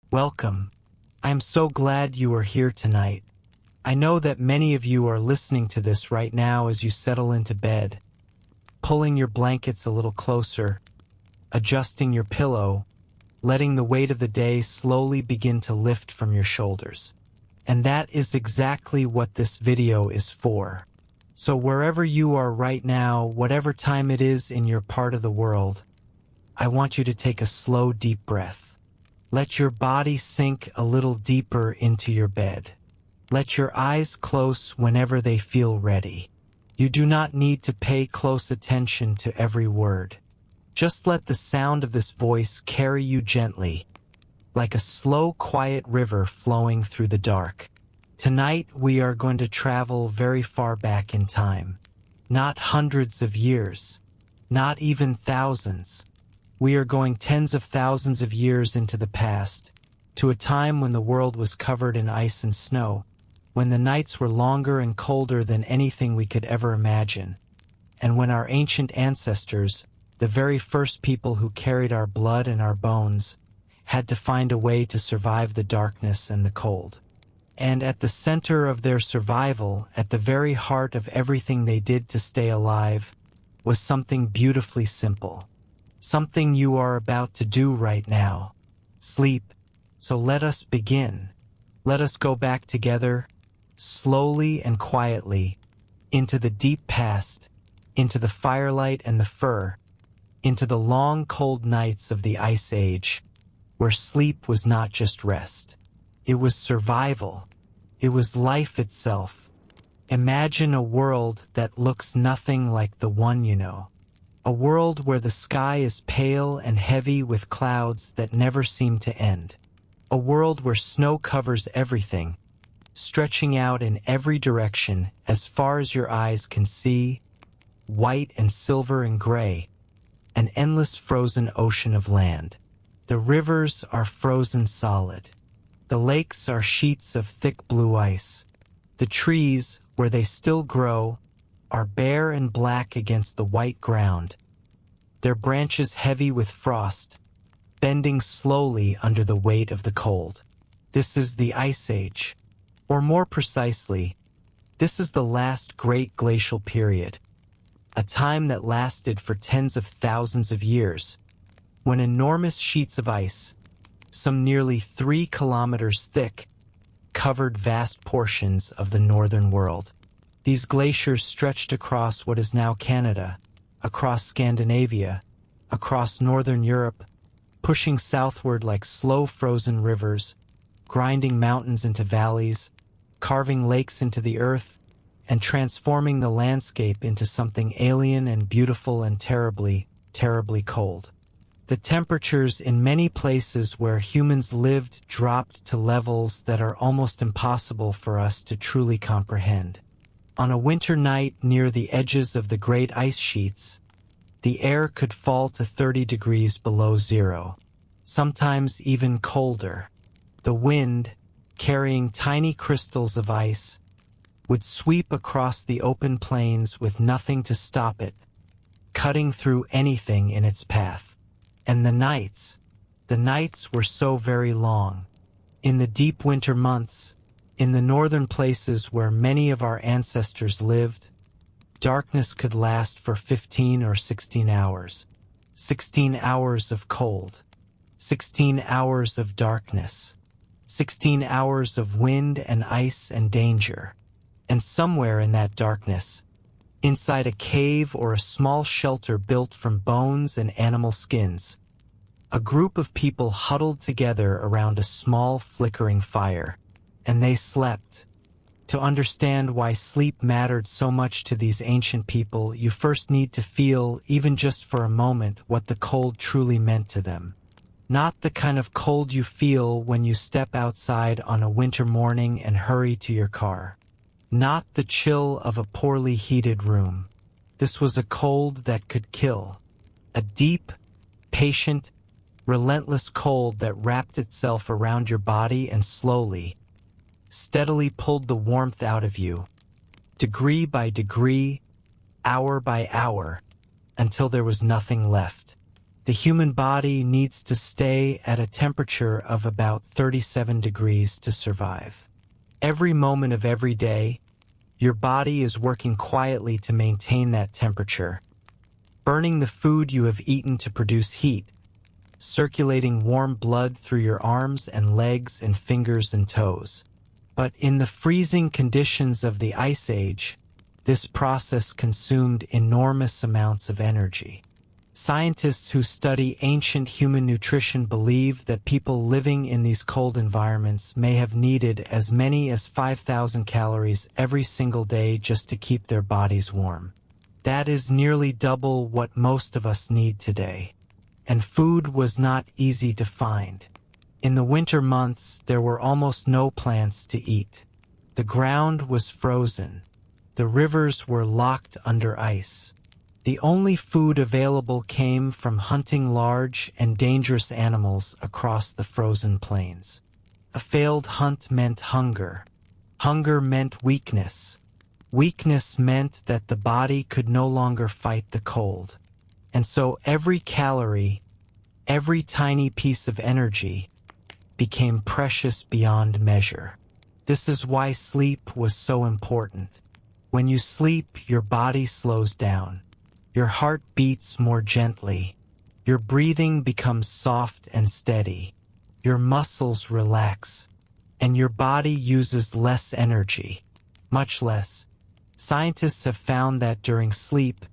Welcome. I am so glad you are here tonight. I know that many of you are listening to this right now as you settle into bed, pulling your blankets a little closer, adjusting your pillow, letting the weight of the day slowly begin to lift from your shoulders. And that is exactly what this video is for. So wherever you are right now, whatever time it is in your part of the world, I want you to take a slow, deep breath. Let your body sink a little deeper into your bed. Let your eyes close whenever they feel ready. You do not need to pay close attention to every word. Just let the sound of this voice carry you gently, like a slow, quiet river flowing through the dark. Tonight, we are going to travel very far back in time. Not hundreds of years, not even thousands. We are going tens of thousands of years into the past, to a time when the world was covered in ice and snow, when the nights were longer and colder than anything we could ever imagine, and when our ancient ancestors, the very first people who carried our blood and our bones, had to find a way to survive the darkness and the cold. And at the center of their survival, at the very heart of everything they did to stay alive, was something beautifully simple. Something you are about to do right now. Sleep. So let us begin. Let us go back together, slowly and quietly, into the deep past, into the firelight and the fur, into the long cold nights of the Ice Age, where sleep was not just rest. It was survival. It was life itself. Imagine a world that looks nothing like the one you know. A world where the sky is pale and heavy with clouds that never seem to end. A world where snow covers everything, stretching out in every direction as far as your eyes can see, white and silver and gray, an endless frozen ocean of land. The rivers are frozen solid. The lakes are sheets of thick blue ice. The trees, where they still grow, are bare and black against the white ground, their branches heavy with frost, bending slowly under the weight of the cold. This is the Ice Age, or more precisely, this is the last great glacial period, a time that lasted for tens of thousands of years, when enormous sheets of ice, some nearly 3 kilometers thick, covered vast portions of the northern world. These glaciers stretched across what is now Canada, across Scandinavia, across northern Europe, pushing southward like slow frozen rivers, grinding mountains into valleys, carving lakes into the earth, and transforming the landscape into something alien and beautiful and terribly, terribly cold. The temperatures in many places where humans lived dropped to levels that are almost impossible for us to truly comprehend. On a winter night near the edges of the great ice sheets, the air could fall to 30 degrees below zero, sometimes even colder. The wind, carrying tiny crystals of ice, would sweep across the open plains with nothing to stop it, cutting through anything in its path. And the nights were so very long. In the deep winter months, in the northern places where many of our ancestors lived, darkness could last for 15 or 16 hours. 16 hours of cold. 16 hours of darkness. 16 hours of wind and ice and danger. And somewhere in that darkness, inside a cave or a small shelter built from bones and animal skins, a group of people huddled together around a small flickering fire. And they slept. To understand why sleep mattered so much to these ancient people, you first need to feel, even just for a moment, what the cold truly meant to them. Not the kind of cold you feel when you step outside on a winter morning and hurry to your car. Not the chill of a poorly heated room. This was a cold that could kill. A deep, patient, relentless cold that wrapped itself around your body and slowly, steadily pulled the warmth out of you, degree by degree, hour by hour, until there was nothing left. The human body needs to stay at a temperature of about 37 degrees to survive. Every moment of every day, your body is working quietly to maintain that temperature, burning the food you have eaten to produce heat, circulating warm blood through your arms and legs and fingers and toes. But in the freezing conditions of the Ice Age, this process consumed enormous amounts of energy. Scientists who study ancient human nutrition believe that people living in these cold environments may have needed as many as 5,000 calories every single day just to keep their bodies warm. That is nearly double what most of us need today. And food was not easy to find. In the winter months, there were almost no plants to eat. The ground was frozen. The rivers were locked under ice. The only food available came from hunting large and dangerous animals across the frozen plains. A failed hunt meant hunger. Hunger meant weakness. Weakness meant that the body could no longer fight the cold. And so every calorie, every tiny piece of energy, became precious beyond measure. This is why sleep was so important. When you sleep, your body slows down. Your heart beats more gently. Your breathing becomes soft and steady. Your muscles relax. And your body uses less energy. Much less. Scientists have found that during sleep,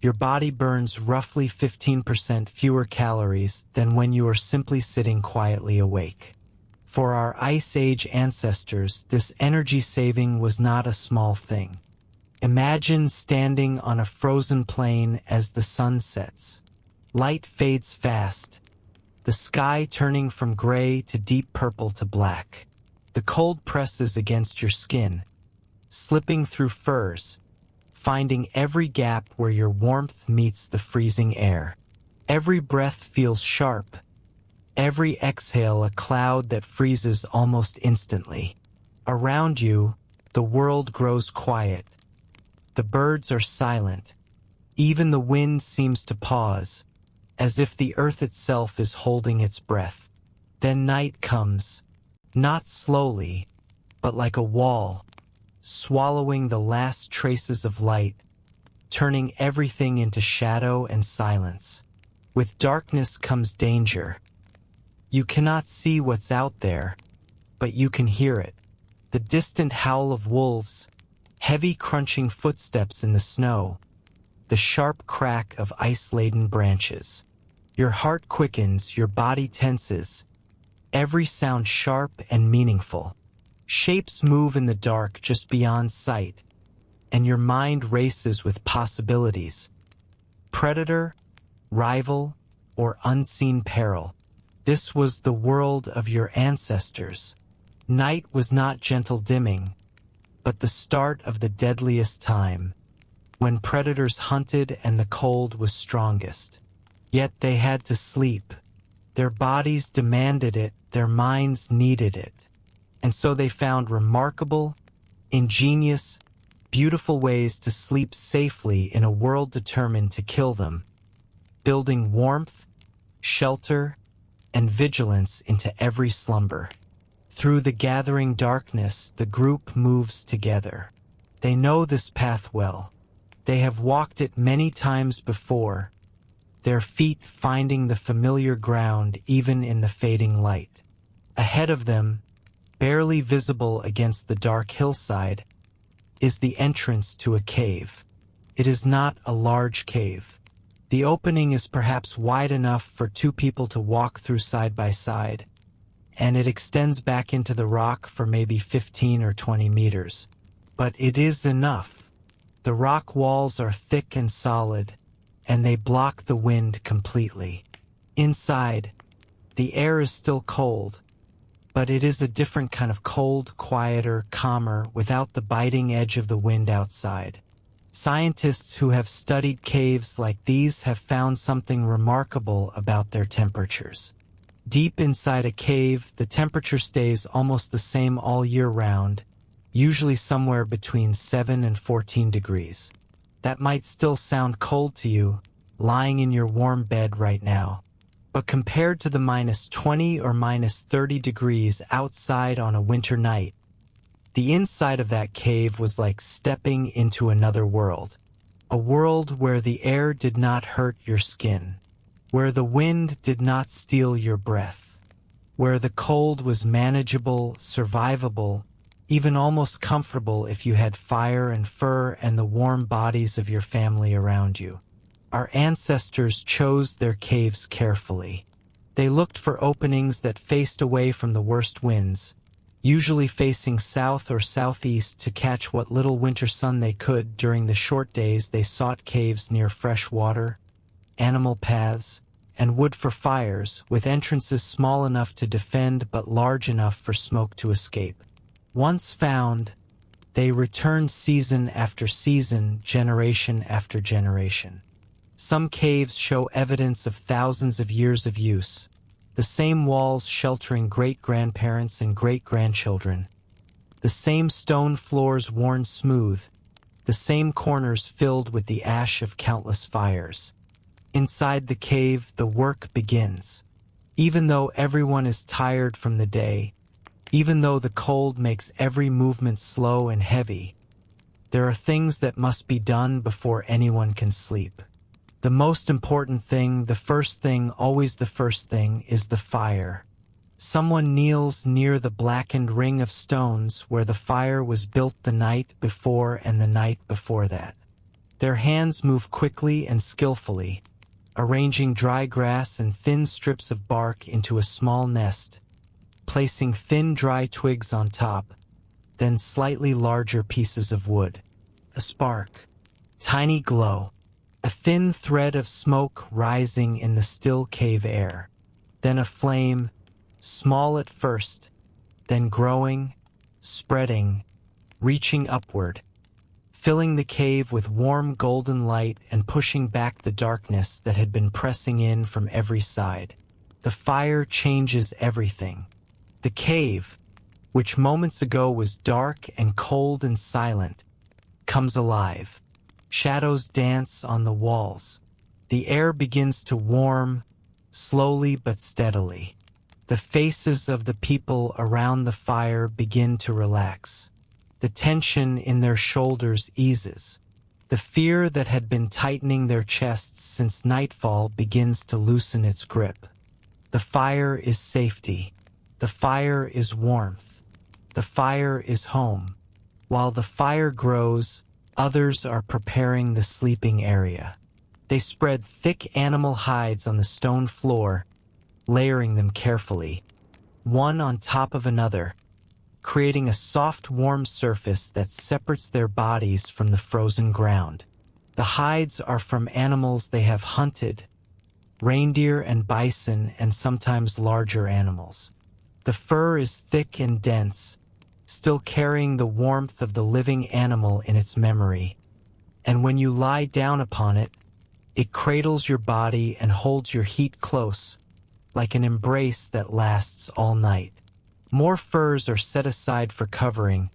your body burns roughly 15% fewer calories than when you are simply sitting quietly awake. For our Ice Age ancestors, this energy saving was not a small thing. Imagine standing on a frozen plain as the sun sets. Light fades fast, the sky turning from gray to deep purple to black. The cold presses against your skin, slipping through furs, finding every gap where your warmth meets the freezing air. Every breath feels sharp, every exhale a cloud that freezes almost instantly. Around you, the world grows quiet. The birds are silent. Even the wind seems to pause, as if the earth itself is holding its breath. Then night comes, not slowly, but like a wall, swallowing the last traces of light, turning everything into shadow and silence. With darkness comes danger. You cannot see what's out there, but you can hear it. The distant howl of wolves, heavy crunching footsteps in the snow, the sharp crack of ice-laden branches. Your heart quickens, your body tenses, every sound sharp and meaningful. Shapes move in the dark just beyond sight, and your mind races with possibilities. Predator, rival, or unseen peril. This was the world of your ancestors. Night was not gentle dimming, but the start of the deadliest time, when predators hunted and the cold was strongest. Yet they had to sleep. Their bodies demanded it, their minds needed it. And so they found remarkable, ingenious, beautiful ways to sleep safely in a world determined to kill them, building warmth, shelter, and vigilance into every slumber. Through the gathering darkness, the group moves together. They know this path well. They have walked it many times before, their feet finding the familiar ground even in the fading light. Ahead of them, barely visible against the dark hillside, is the entrance to a cave. It is not a large cave. The opening is perhaps wide enough for two people to walk through side by side, and it extends back into the rock for maybe 15 or 20 meters. But it is enough. The rock walls are thick and solid, and they block the wind completely. Inside, the air is still cold, but it is a different kind of cold, quieter, calmer, without the biting edge of the wind outside. Scientists who have studied caves like these have found something remarkable about their temperatures. Deep inside a cave, the temperature stays almost the same all year round, usually somewhere between 7 and 14 degrees. That might still sound cold to you, lying in your warm bed right now. But compared to the -20 or -30 degrees outside on a winter night, the inside of that cave was like stepping into another world. A world where the air did not hurt your skin, where the wind did not steal your breath, where the cold was manageable, survivable, even almost comfortable if you had fire and fur and the warm bodies of your family around you. Our ancestors chose their caves carefully. They looked for openings that faced away from the worst winds, usually facing south or southeast to catch what little winter sun they could. During the short days they sought caves near fresh water, animal paths, and wood for fires, with entrances small enough to defend but large enough for smoke to escape. Once found, they returned season after season, generation after generation. Some caves show evidence of thousands of years of use, the same walls sheltering great-grandparents and great-grandchildren, the same stone floors worn smooth, the same corners filled with the ash of countless fires. Inside the cave, the work begins. Even though everyone is tired from the day, even though the cold makes every movement slow and heavy, there are things that must be done before anyone can sleep. The most important thing, the first thing, always the first thing, is the fire. Someone kneels near the blackened ring of stones where the fire was built the night before and the night before that. Their hands move quickly and skillfully, arranging dry grass and thin strips of bark into a small nest, placing thin dry twigs on top, then slightly larger pieces of wood. A spark, tiny glow, a thin thread of smoke rising in the still cave air, then a flame, small at first, then growing, spreading, reaching upward, filling the cave with warm golden light and pushing back the darkness that had been pressing in from every side. The fire changes everything. The cave, which moments ago was dark and cold and silent, comes alive. Shadows dance on the walls. The air begins to warm, slowly but steadily. The faces of the people around the fire begin to relax. The tension in their shoulders eases. The fear that had been tightening their chests since nightfall begins to loosen its grip. The fire is safety. The fire is warmth. The fire is home. While the fire grows, others are preparing the sleeping area. They spread thick animal hides on the stone floor, layering them carefully, one on top of another, creating a soft, warm surface that separates their bodies from the frozen ground. The hides are from animals they have hunted, reindeer and bison and sometimes larger animals. The fur is thick and dense, still carrying the warmth of the living animal in its memory. And when you lie down upon it, it cradles your body and holds your heat close, like an embrace that lasts all night. More furs are set aside for covering,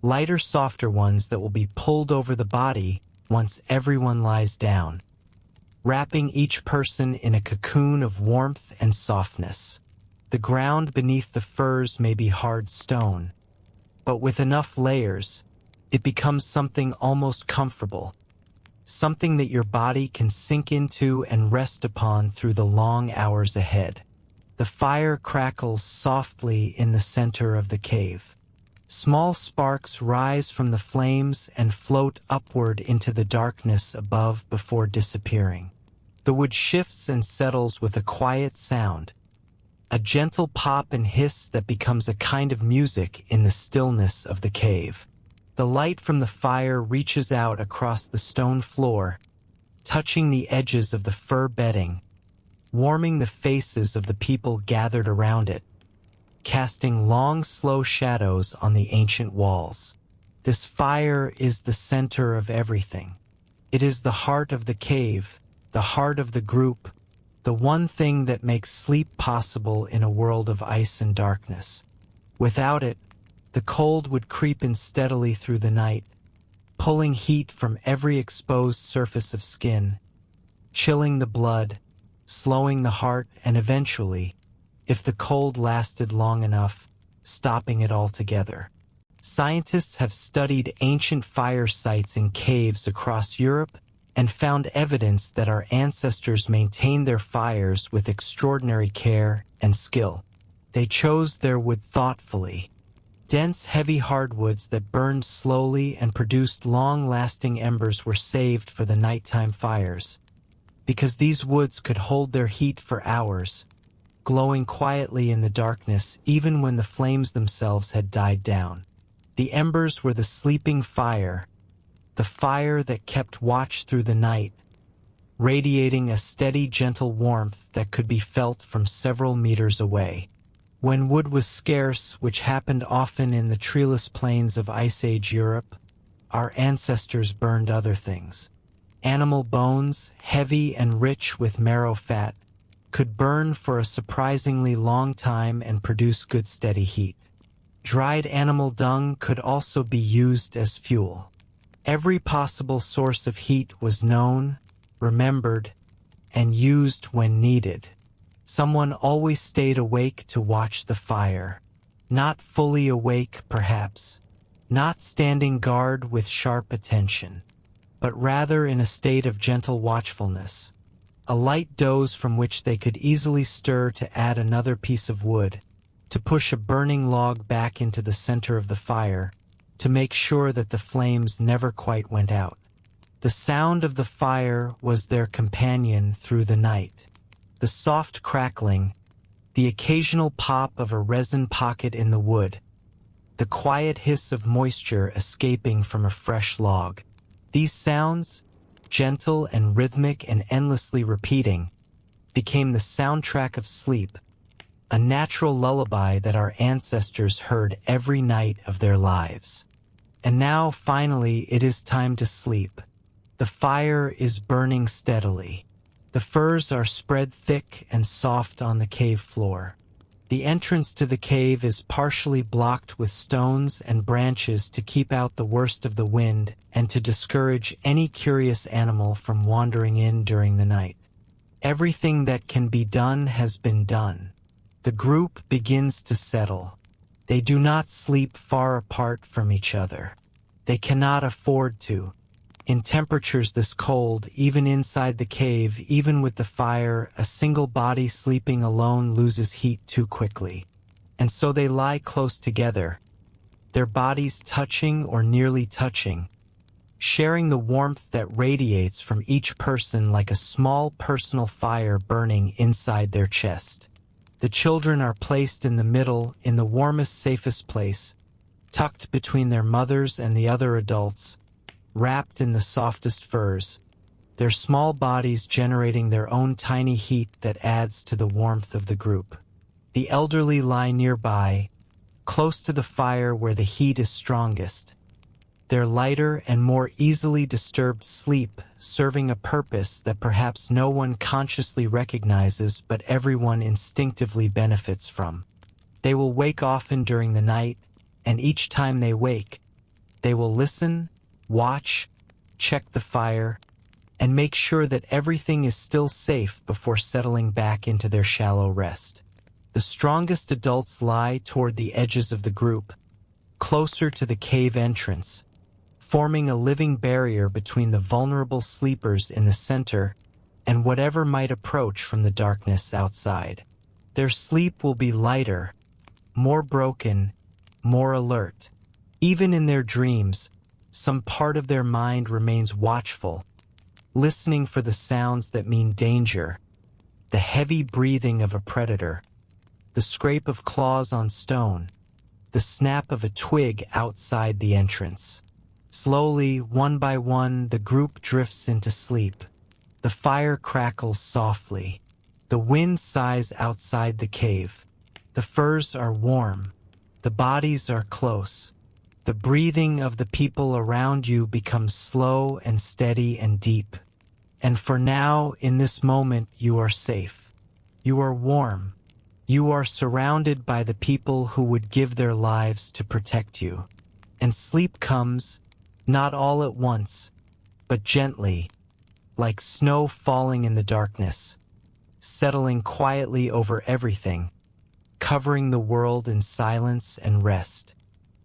lighter, softer ones that will be pulled over the body once everyone lies down, wrapping each person in a cocoon of warmth and softness. The ground beneath the furs may be hard stone, but with enough layers, it becomes something almost comfortable, something that your body can sink into and rest upon through the long hours ahead. The fire crackles softly in the center of the cave. Small sparks rise from the flames and float upward into the darkness above before disappearing. The wood shifts and settles with a quiet sound, a gentle pop and hiss that becomes a kind of music in the stillness of the cave. The light from the fire reaches out across the stone floor, touching the edges of the fur bedding, warming the faces of the people gathered around it, casting long, slow shadows on the ancient walls. This fire is the center of everything. It is the heart of the cave, the heart of the group, the one thing that makes sleep possible in a world of ice and darkness. Without it, the cold would creep in steadily through the night, pulling heat from every exposed surface of skin, chilling the blood, slowing the heart, and eventually, if the cold lasted long enough, stopping it altogether. Scientists have studied ancient fire sites in caves across Europe and found evidence that our ancestors maintained their fires with extraordinary care and skill. They chose their wood thoughtfully. Dense, heavy hardwoods that burned slowly and produced long-lasting embers were saved for the nighttime fires. Because these woods could hold their heat for hours, glowing quietly in the darkness even when the flames themselves had died down. The embers were the sleeping fire, the fire that kept watch through the night, radiating a steady, gentle warmth that could be felt from several meters away. When wood was scarce, which happened often in the treeless plains of Ice Age Europe, our ancestors burned other things. Animal bones, heavy and rich with marrow fat, could burn for a surprisingly long time and produce good steady heat. Dried animal dung could also be used as fuel. Every possible source of heat was known, remembered, and used when needed. Someone always stayed awake to watch the fire. Not fully awake, perhaps. Not standing guard with sharp attention, but rather in a state of gentle watchfulness. A light doze from which they could easily stir to add another piece of wood, to push a burning log back into the center of the fire, to make sure that the flames never quite went out. The sound of the fire was their companion through the night. The soft crackling, the occasional pop of a resin pocket in the wood, the quiet hiss of moisture escaping from a fresh log. These sounds, gentle and rhythmic and endlessly repeating, became the soundtrack of sleep, a natural lullaby that our ancestors heard every night of their lives. And now, finally, it is time to sleep. The fire is burning steadily. The furs are spread thick and soft on the cave floor. The entrance to the cave is partially blocked with stones and branches to keep out the worst of the wind and to discourage any curious animal from wandering in during the night. Everything that can be done has been done. The group begins to settle. They do not sleep far apart from each other. They cannot afford to. In temperatures this cold, even inside the cave, even with the fire, a single body sleeping alone loses heat too quickly. And so they lie close together, their bodies touching or nearly touching, sharing the warmth that radiates from each person like a small personal fire burning inside their chest. The children are placed in the middle, in the warmest, safest place, tucked between their mothers and the other adults, wrapped in the softest furs, their small bodies generating their own tiny heat that adds to the warmth of the group. The elderly lie nearby, close to the fire where the heat is strongest, their lighter and more easily disturbed sleep serving a purpose that perhaps no one consciously recognizes but everyone instinctively benefits from. They will wake often during the night, and each time they wake, they will listen, watch, check the fire, and make sure that everything is still safe before settling back into their shallow rest. The strongest adults lie toward the edges of the group, closer to the cave entrance, forming a living barrier between the vulnerable sleepers in the center and whatever might approach from the darkness outside. Their sleep will be lighter, more broken, more alert. Even in their dreams, some part of their mind remains watchful, listening for the sounds that mean danger, the heavy breathing of a predator, the scrape of claws on stone, the snap of a twig outside the entrance. Slowly, one by one, the group drifts into sleep. The fire crackles softly. The wind sighs outside the cave. The furs are warm. The bodies are close. The breathing of the people around you becomes slow and steady and deep. And for now, in this moment, you are safe. You are warm. You are surrounded by the people who would give their lives to protect you. And sleep comes, not all at once, but gently, like snow falling in the darkness, settling quietly over everything, covering the world in silence and rest.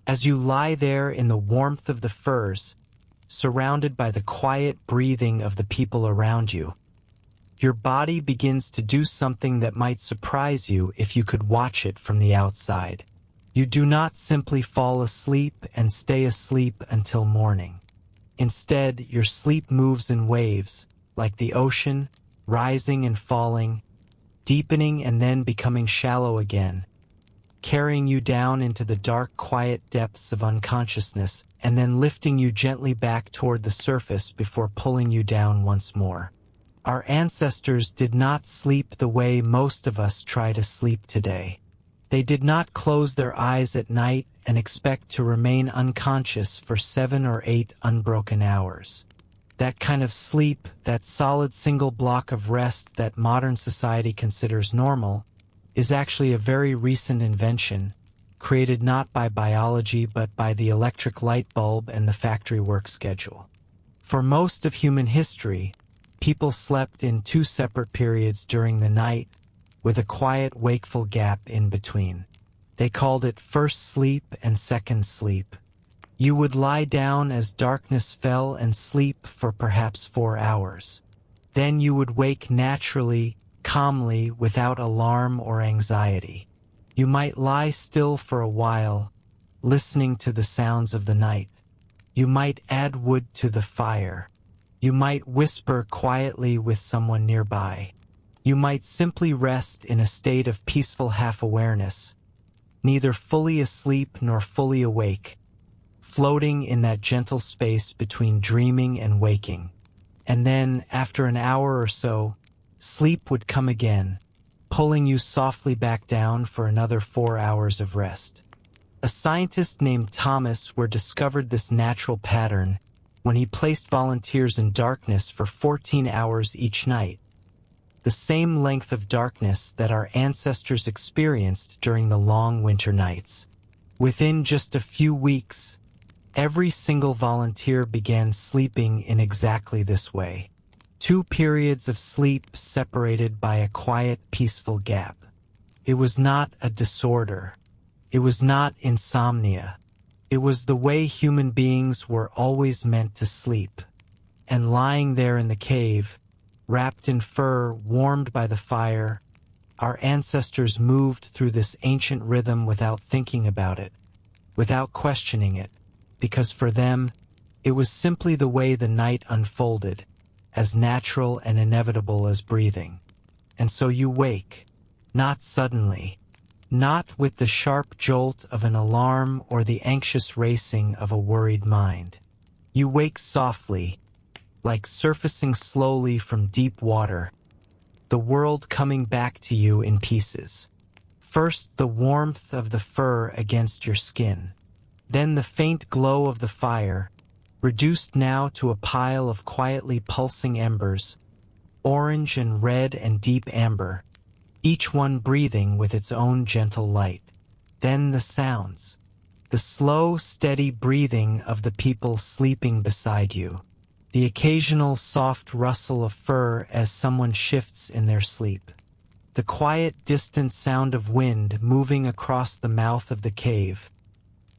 As you lie there in the warmth of the firs, surrounded by the quiet breathing of the people around you, your body begins to do something that might surprise you if you could watch it from the outside. You do not simply fall asleep and stay asleep until morning. Instead, your sleep moves in waves, like the ocean, rising and falling, deepening and then becoming shallow again, carrying you down into the dark, quiet depths of unconsciousness, and then lifting you gently back toward the surface before pulling you down once more. Our ancestors did not sleep the way most of us try to sleep today. They did not close their eyes at night and expect to remain unconscious for 7 or 8 unbroken hours. That kind of sleep, that solid single block of rest that modern society considers normal, is actually a very recent invention, created not by biology but by the electric light bulb and the factory work schedule. For most of human history, people slept in 2 separate periods during the night, with a quiet, wakeful gap in between. They called it first sleep and second sleep. You would lie down as darkness fell and sleep for perhaps 4 hours. Then you would wake naturally, calmly, without alarm or anxiety. You might lie still for a while, listening to the sounds of the night. You might add wood to the fire. You might whisper quietly with someone nearby. You might simply rest in a state of peaceful half-awareness, neither fully asleep nor fully awake, floating in that gentle space between dreaming and waking. And then, after an hour or so, sleep would come again, pulling you softly back down for another 4 hours of rest. A scientist named Thomas Wehr discovered this natural pattern when he placed volunteers in darkness for 14 hours each night, the same length of darkness that our ancestors experienced during the long winter nights. Within just a few weeks, every single volunteer began sleeping in exactly this way. 2 periods of sleep separated by a quiet, peaceful gap. It was not a disorder. It was not insomnia. It was the way human beings were always meant to sleep. And lying there in the cave, wrapped in fur, warmed by the fire, our ancestors moved through this ancient rhythm without thinking about it, without questioning it, because for them, it was simply the way the night unfolded, as natural and inevitable as breathing. And so you wake, not suddenly, not with the sharp jolt of an alarm or the anxious racing of a worried mind. You wake softly, like surfacing slowly from deep water, the world coming back to you in pieces. First, the warmth of the fur against your skin, then the faint glow of the fire, reduced now to a pile of quietly pulsing embers, orange and red and deep amber, each one breathing with its own gentle light. Then the sounds, the slow, steady breathing of the people sleeping beside you, the occasional soft rustle of fur as someone shifts in their sleep, the quiet, distant sound of wind moving across the mouth of the cave,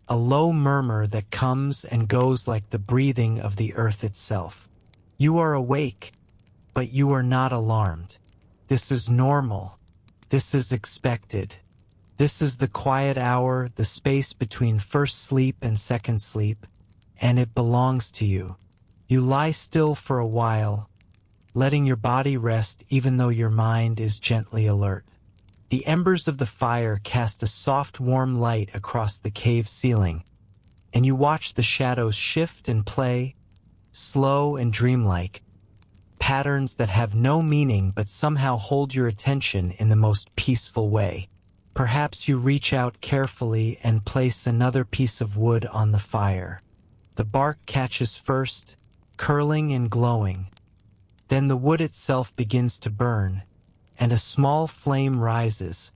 a low murmur that comes and goes like the breathing of the earth itself. You are awake, but you are not alarmed. This is normal. This is expected. This is the quiet hour, the space between first sleep and second sleep, and it belongs to you. You lie still for a while, letting your body rest even though your mind is gently alert. The embers of the fire cast a soft, warm light across the cave ceiling, and you watch the shadows shift and play, slow and dreamlike, patterns that have no meaning but somehow hold your attention in the most peaceful way. Perhaps you reach out carefully and place another piece of wood on the fire. The bark catches first, curling and glowing. Then the wood itself begins to burn, and a small flame rises,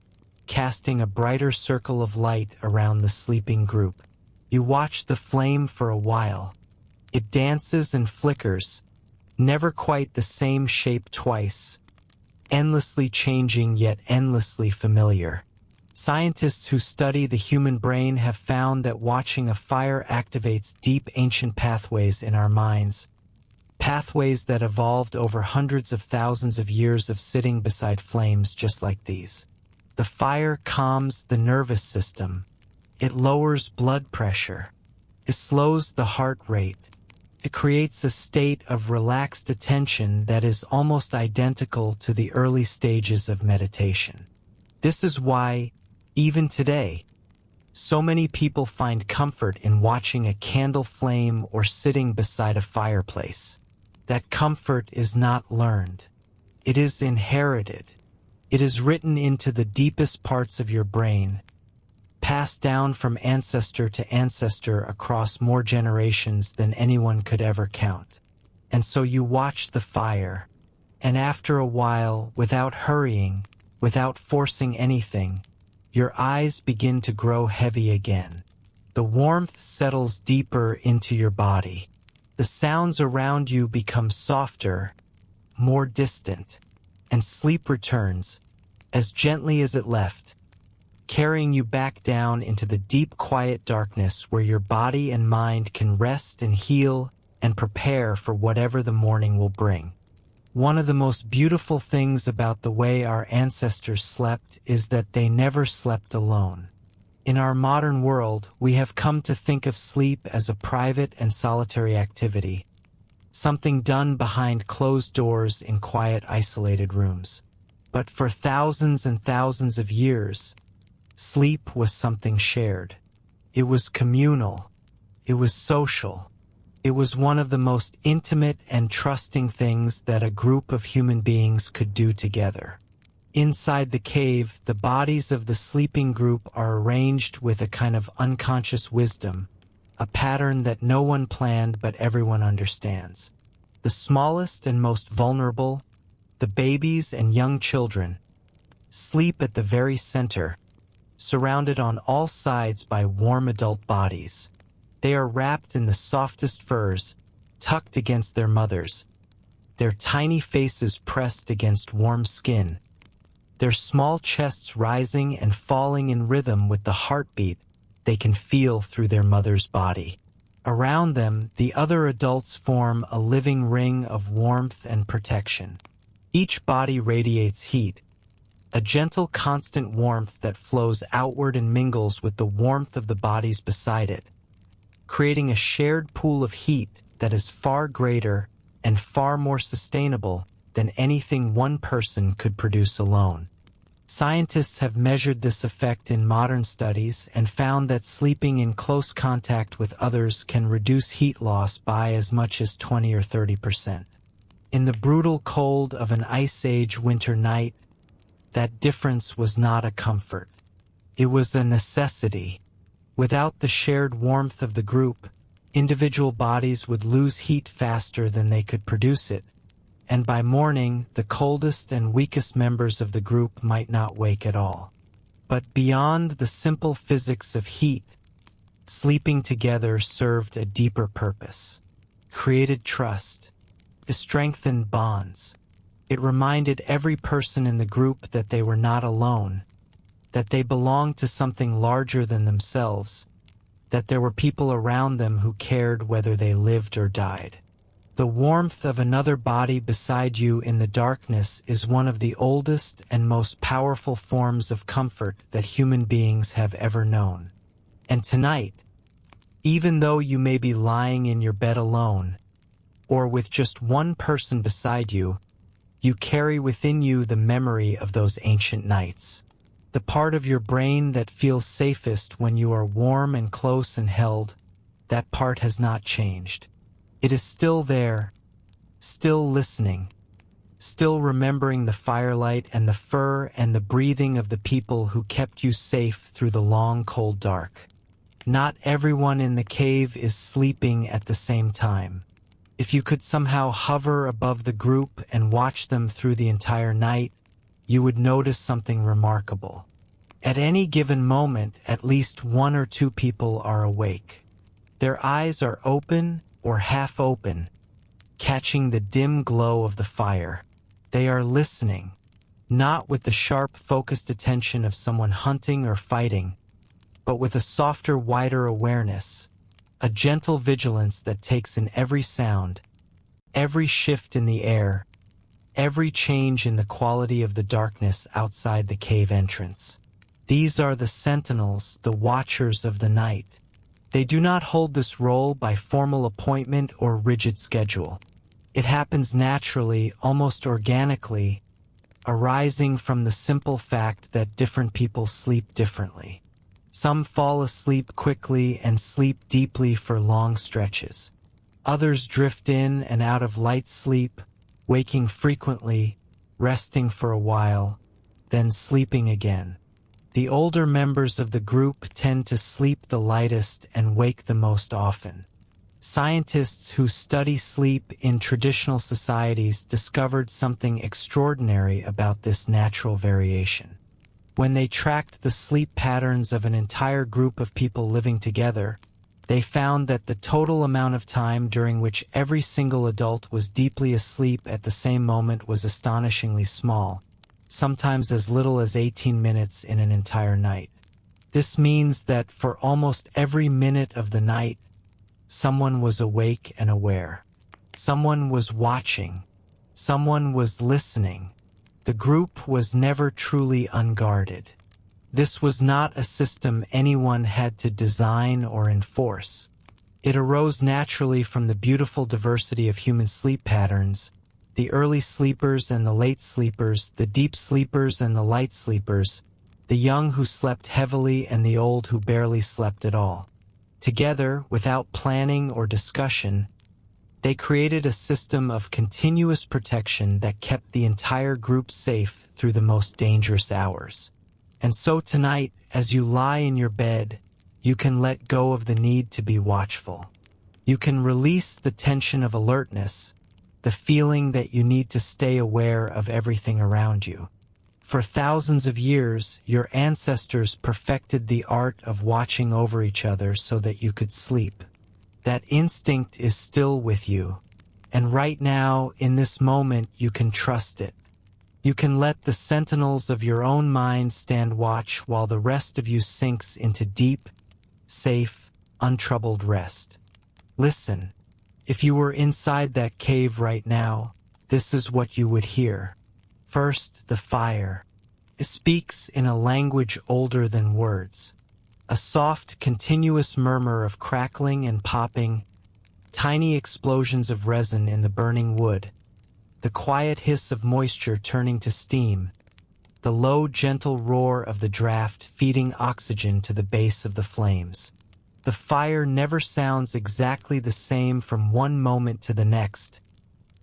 casting a brighter circle of light around the sleeping group. You watch the flame for a while. It dances and flickers, never quite the same shape twice, endlessly changing yet endlessly familiar. Scientists who study the human brain have found that watching a fire activates deep ancient pathways in our minds, pathways that evolved over hundreds of thousands of years of sitting beside flames just like these. The fire calms the nervous system. It lowers blood pressure. It slows the heart rate. It creates a state of relaxed attention that is almost identical to the early stages of meditation. This is why, even today, so many people find comfort in watching a candle flame or sitting beside a fireplace. That comfort is not learned. It is inherited. It is written into the deepest parts of your brain, passed down from ancestor to ancestor across more generations than anyone could ever count. And so you watch the fire, and after a while, without hurrying, without forcing anything, your eyes begin to grow heavy again. The warmth settles deeper into your body. The sounds around you become softer, more distant, and sleep returns, as gently as it left, carrying you back down into the deep quiet darkness where your body and mind can rest and heal and prepare for whatever the morning will bring. One of the most beautiful things about the way our ancestors slept is that they never slept alone. In our modern world, we have come to think of sleep as a private and solitary activity, something done behind closed doors in quiet, isolated rooms. But for thousands and thousands of years, sleep was something shared. It was communal. It was social. It was one of the most intimate and trusting things that a group of human beings could do together. Inside the cave, the bodies of the sleeping group are arranged with a kind of unconscious wisdom, a pattern that no one planned but everyone understands. The smallest and most vulnerable, the babies and young children, sleep at the very center, surrounded on all sides by warm adult bodies. They are wrapped in the softest furs, tucked against their mothers, their tiny faces pressed against warm skin, their small chests rising and falling in rhythm with the heartbeat they can feel through their mother's body. Around them, the other adults form a living ring of warmth and protection. Each body radiates heat, a gentle, constant warmth that flows outward and mingles with the warmth of the bodies beside it, creating a shared pool of heat that is far greater and far more sustainable than anything one person could produce alone. Scientists have measured this effect in modern studies and found that sleeping in close contact with others can reduce heat loss by as much as 20 or 30%. In the brutal cold of an Ice Age winter night, that difference was not a comfort. It was a necessity. Without the shared warmth of the group, individual bodies would lose heat faster than they could produce it, and by morning, the coldest and weakest members of the group might not wake at all. But beyond the simple physics of heat, sleeping together served a deeper purpose. Created trust. It strengthened bonds. It reminded every person in the group that they were not alone, that they belonged to something larger than themselves, that there were people around them who cared whether they lived or died. The warmth of another body beside you in the darkness is one of the oldest and most powerful forms of comfort that human beings have ever known. And tonight, even though you may be lying in your bed alone, or with just one person beside you, you carry within you the memory of those ancient nights. The part of your brain that feels safest when you are warm and close and held, that part has not changed. It is still there, still listening, still remembering the firelight and the fur and the breathing of the people who kept you safe through the long, cold dark. Not everyone in the cave is sleeping at the same time. If you could somehow hover above the group and watch them through the entire night, you would notice something remarkable. At any given moment, at least one or two people are awake. Their eyes are open or half open, catching the dim glow of the fire. They are listening, not with the sharp, focused attention of someone hunting or fighting, but with a softer, wider awareness, a gentle vigilance that takes in every sound, every shift in the air, every change in the quality of the darkness outside the cave entrance. These are the sentinels, the watchers of the night. They do not hold this role by formal appointment or rigid schedule. It happens naturally, almost organically, arising from the simple fact that different people sleep differently. Some fall asleep quickly and sleep deeply for long stretches. Others drift in and out of light sleep, waking frequently, resting for a while, then sleeping again. The older members of the group tend to sleep the lightest and wake the most often. Scientists who study sleep in traditional societies discovered something extraordinary about this natural variation. When they tracked the sleep patterns of an entire group of people living together, they found that the total amount of time during which every single adult was deeply asleep at the same moment was astonishingly small, sometimes as little as 18 minutes in an entire night. This means that for almost every minute of the night, someone was awake and aware. Someone was watching. Someone was listening. The group was never truly unguarded. This was not a system anyone had to design or enforce. It arose naturally from the beautiful diversity of human sleep patterns, the early sleepers and the late sleepers, the deep sleepers and the light sleepers, the young who slept heavily and the old who barely slept at all. Together, without planning or discussion, they created a system of continuous protection that kept the entire group safe through the most dangerous hours. And so tonight, as you lie in your bed, you can let go of the need to be watchful. You can release the tension of alertness, the feeling that you need to stay aware of everything around you. For thousands of years, your ancestors perfected the art of watching over each other so that you could sleep. That instinct is still with you, and right now, in this moment, you can trust it. You can let the sentinels of your own mind stand watch while the rest of you sinks into deep, safe, untroubled rest. Listen, if you were inside that cave right now, this is what you would hear. First, the fire. It speaks in a language older than words. A soft, continuous murmur of crackling and popping, tiny explosions of resin in the burning wood, the quiet hiss of moisture turning to steam, the low, gentle roar of the draft feeding oxygen to the base of the flames. The fire never sounds exactly the same from one moment to the next,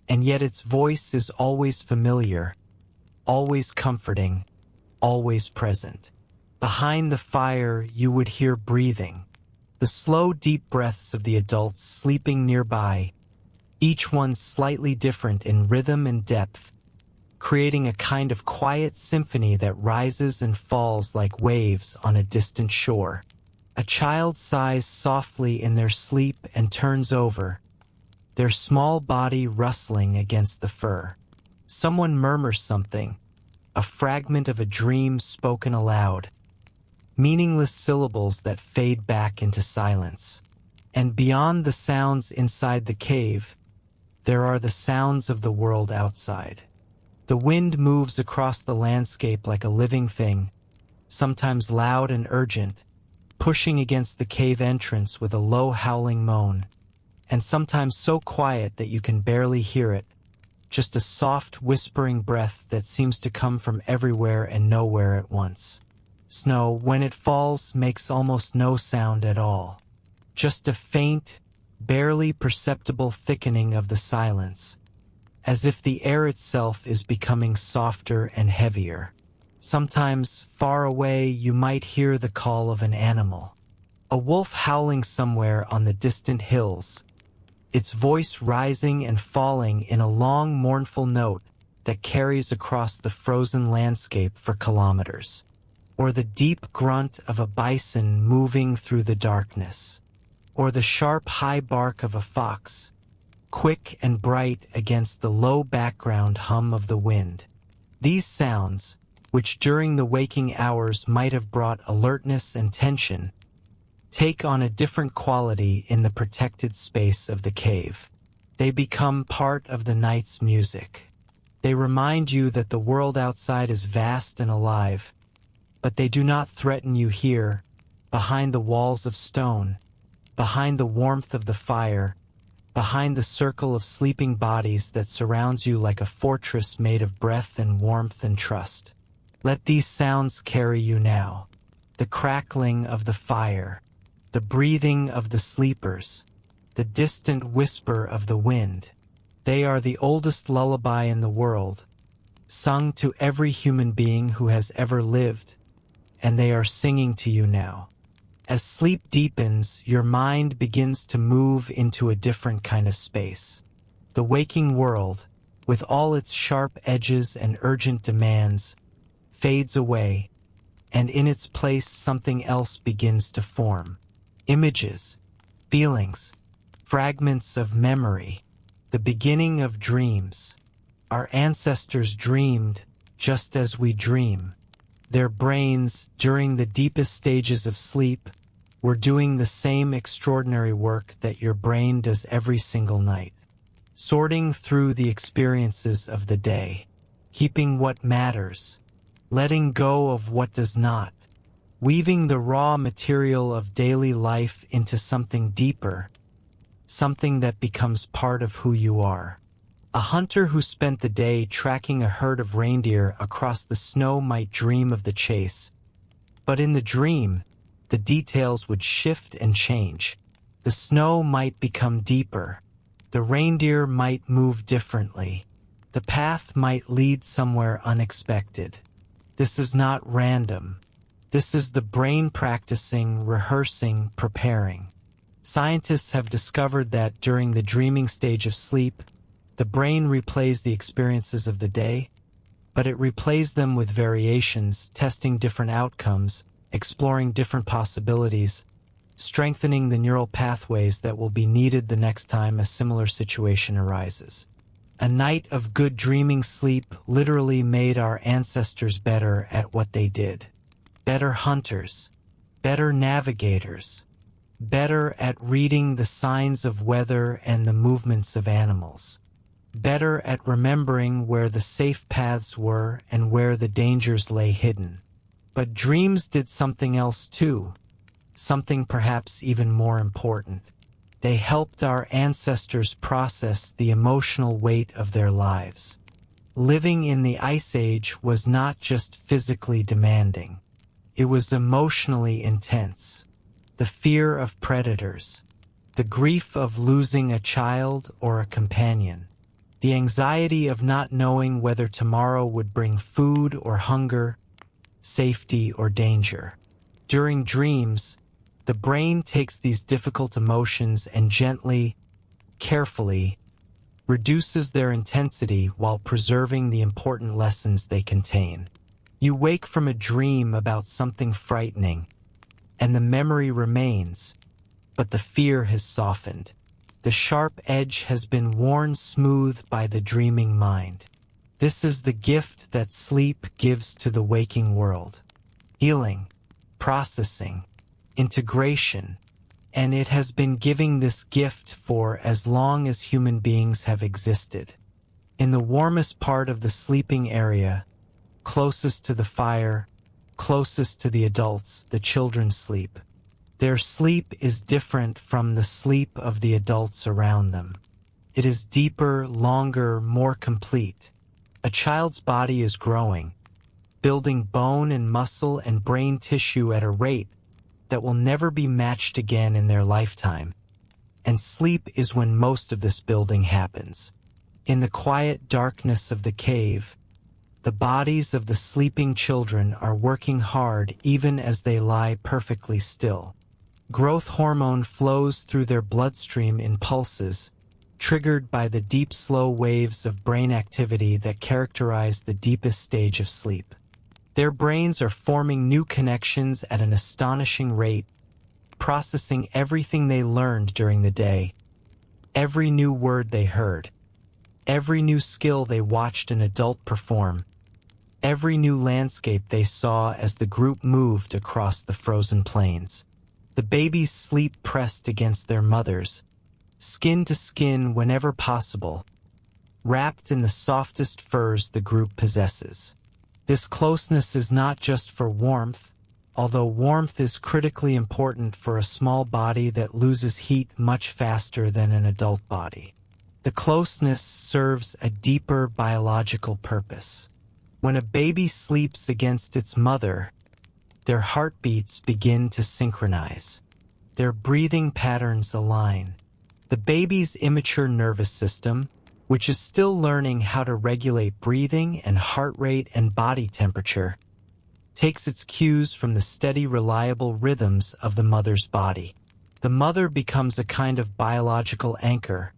and yet its voice is always familiar, always comforting, always present. Behind the fire, you would hear breathing, the slow, deep breaths of the adults sleeping nearby, each one slightly different in rhythm and depth, creating a kind of quiet symphony that rises and falls like waves on a distant shore. A child sighs softly in their sleep and turns over, their small body rustling against the fur. Someone murmurs something, a fragment of a dream spoken aloud, meaningless syllables that fade back into silence. And beyond the sounds inside the cave, there are the sounds of the world outside. The wind moves across the landscape like a living thing, sometimes loud and urgent, pushing against the cave entrance with a low howling moan, and sometimes so quiet that you can barely hear it, just a soft whispering breath that seems to come from everywhere and nowhere at once. Snow, when it falls, makes almost no sound at all. Just a faint, barely perceptible thickening of the silence, as if the air itself is becoming softer and heavier. Sometimes, far away, you might hear the call of an animal, a wolf howling somewhere on the distant hills, its voice rising and falling in a long, mournful note that carries across the frozen landscape for kilometers, or the deep grunt of a bison moving through the darkness, or the sharp, high bark of a fox, quick and bright against the low background hum of the wind. These sounds, which during the waking hours might have brought alertness and tension, take on a different quality in the protected space of the cave. They become part of the night's music. They remind you that the world outside is vast and alive, but they do not threaten you here, behind the walls of stone, behind the warmth of the fire, behind the circle of sleeping bodies that surrounds you like a fortress made of breath and warmth and trust. Let these sounds carry you now. The crackling of the fire, the breathing of the sleepers, the distant whisper of the wind. They are the oldest lullaby in the world, sung to every human being who has ever lived, and they are singing to you now. As sleep deepens, your mind begins to move into a different kind of space. The waking world, with all its sharp edges and urgent demands, fades away, and in its place something else begins to form. Images, feelings, fragments of memory, the beginning of dreams. Our ancestors dreamed just as we dream. Their brains, during the deepest stages of sleep, were doing the same extraordinary work that your brain does every single night, sorting through the experiences of the day, keeping what matters, letting go of what does not, weaving the raw material of daily life into something deeper, something that becomes part of who you are. A hunter who spent the day tracking a herd of reindeer across the snow might dream of the chase, but in the dream, the details would shift and change. The snow might become deeper. The reindeer might move differently. The path might lead somewhere unexpected. This is not random. This is the brain practicing, rehearsing, preparing. Scientists have discovered that during the dreaming stage of sleep, the brain replays the experiences of the day, but it replays them with variations, testing different outcomes, exploring different possibilities, strengthening the neural pathways that will be needed the next time a similar situation arises. A night of good dreaming sleep literally made our ancestors better at what they did. Better hunters, better navigators, better at reading the signs of weather and the movements of animals, better at remembering where the safe paths were and where the dangers lay hidden. But dreams did something else too, something perhaps even more important. They helped our ancestors process the emotional weight of their lives. Living in the Ice Age was not just physically demanding. It was emotionally intense. The fear of predators, the grief of losing a child or a companion, the anxiety of not knowing whether tomorrow would bring food or hunger, safety or danger. During dreams, the brain takes these difficult emotions and gently, carefully, reduces their intensity while preserving the important lessons they contain. You wake from a dream about something frightening, and the memory remains, but the fear has softened. The sharp edge has been worn smooth by the dreaming mind. This is the gift that sleep gives to the waking world. Healing, processing, integration, and it has been giving this gift for as long as human beings have existed. In the warmest part of the sleeping area, closest to the fire, closest to the adults, the children sleep. Their sleep is different from the sleep of the adults around them. It is deeper, longer, more complete. A child's body is growing, building bone and muscle and brain tissue at a rate that will never be matched again in their lifetime. And sleep is when most of this building happens. In the quiet darkness of the cave, the bodies of the sleeping children are working hard even as they lie perfectly still. Growth hormone flows through their bloodstream in pulses, triggered by the deep, slow waves of brain activity that characterize the deepest stage of sleep. Their brains are forming new connections at an astonishing rate, processing everything they learned during the day, Every new word they heard, every new skill they watched an adult perform, every new landscape they saw as the group moved across the frozen plains. The babies sleep pressed against their mothers, skin to skin whenever possible, wrapped in the softest furs the group possesses. This closeness is not just for warmth, although warmth is critically important for a small body that loses heat much faster than an adult body. The closeness serves a deeper biological purpose. When a baby sleeps against its mother, their heartbeats begin to synchronize. Their breathing patterns align. The baby's immature nervous system, which is still learning how to regulate breathing and heart rate and body temperature, takes its cues from the steady, reliable rhythms of the mother's body. The mother becomes a kind of biological anchor,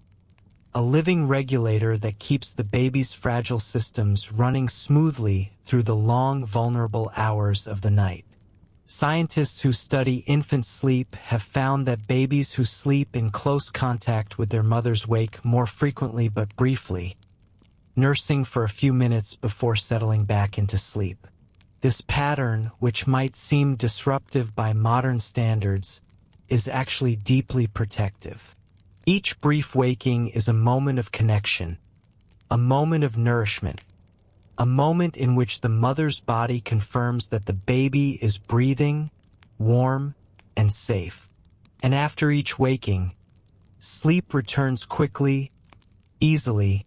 a living regulator that keeps the baby's fragile systems running smoothly through the long, vulnerable hours of the night. Scientists who study infant sleep have found that babies who sleep in close contact with their mothers wake more frequently but briefly, nursing for a few minutes before settling back into sleep. This pattern, which might seem disruptive by modern standards, is actually deeply protective. Each brief waking is a moment of connection, a moment of nourishment, a moment in which the mother's body confirms that the baby is breathing, warm, and safe. And after each waking, sleep returns quickly, easily,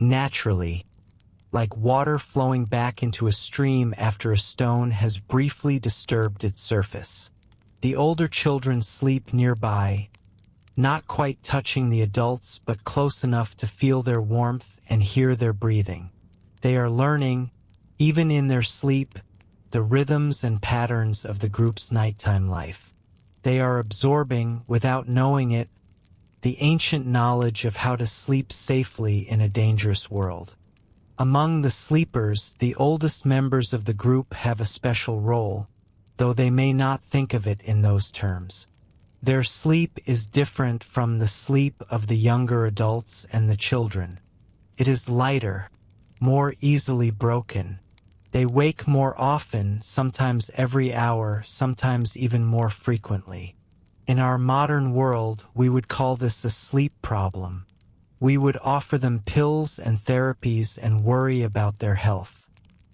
naturally, like water flowing back into a stream after a stone has briefly disturbed its surface. The older children sleep nearby, not quite touching the adults but close enough to feel their warmth and hear their breathing. They are learning, even in their sleep, the rhythms and patterns of the group's nighttime life. They are absorbing, without knowing it, the ancient knowledge of how to sleep safely in a dangerous world. Among the sleepers, the oldest members of the group have a special role, though they may not think of it in those terms. Their sleep is different from the sleep of the younger adults and the children. It is lighter, more easily broken. They wake more often, sometimes every hour, sometimes even more frequently. In our modern world, we would call this a sleep problem. We would offer them pills and therapies and worry about their health.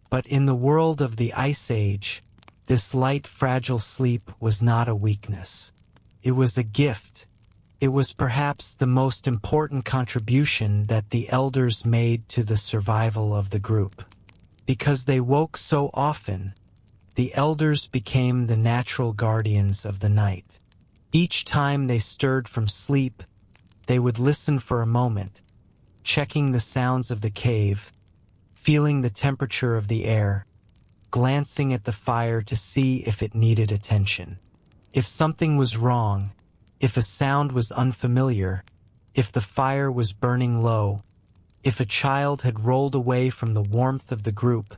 But in the world of the Ice Age, this light, fragile sleep was not a weakness. It was a gift. It was perhaps the most important contribution that the elders made to the survival of the group. Because they woke so often, the elders became the natural guardians of the night. Each time they stirred from sleep, they would listen for a moment, checking the sounds of the cave, feeling the temperature of the air, glancing at the fire to see if it needed attention. If something was wrong, if a sound was unfamiliar, if the fire was burning low, if a child had rolled away from the warmth of the group,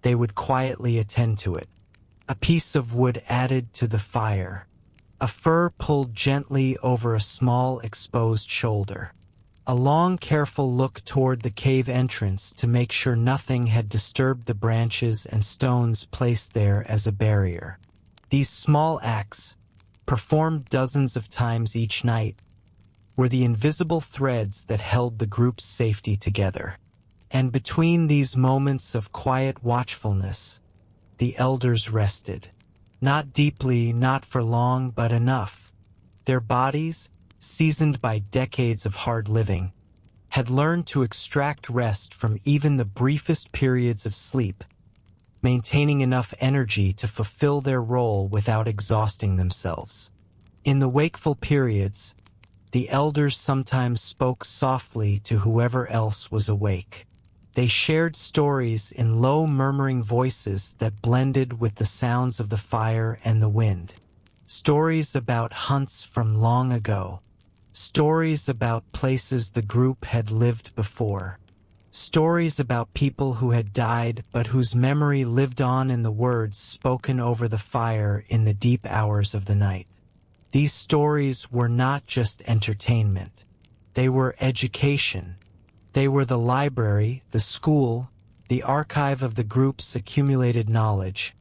they would quietly attend to it. A piece of wood added to the fire, a fur pulled gently over a small exposed shoulder, a long careful look toward the cave entrance to make sure nothing had disturbed the branches and stones placed there as a barrier. These small acts, performed dozens of times each night, were the invisible threads that held the group's safety together. And between these moments of quiet watchfulness, the elders rested. Not deeply, not for long, but enough. Their bodies, seasoned by decades of hard living, had learned to extract rest from even the briefest periods of sleep, maintaining enough energy to fulfill their role without exhausting themselves. In the wakeful periods, the elders sometimes spoke softly to whoever else was awake. They shared stories in low murmuring voices that blended with the sounds of the fire and the wind. Stories about hunts from long ago. Stories about places the group had lived before. Stories about people who had died but whose memory lived on in the words spoken over the fire in the deep hours of the night. These stories were not just entertainment. They were education. They were the library, the school, the archive of the group's accumulated knowledge,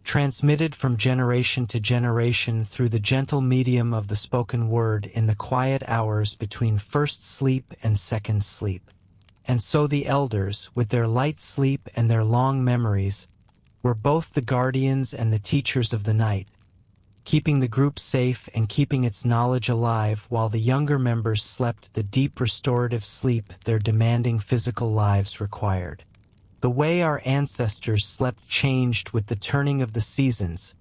transmitted from generation to generation through the gentle medium of the spoken word in the quiet hours between first sleep and second sleep. And so the elders, with their light sleep and their long memories, were both the guardians and the teachers of the night, keeping the group safe and keeping its knowledge alive while the younger members slept the deep restorative sleep their demanding physical lives required. The way our ancestors slept changed with the turning of the seasons,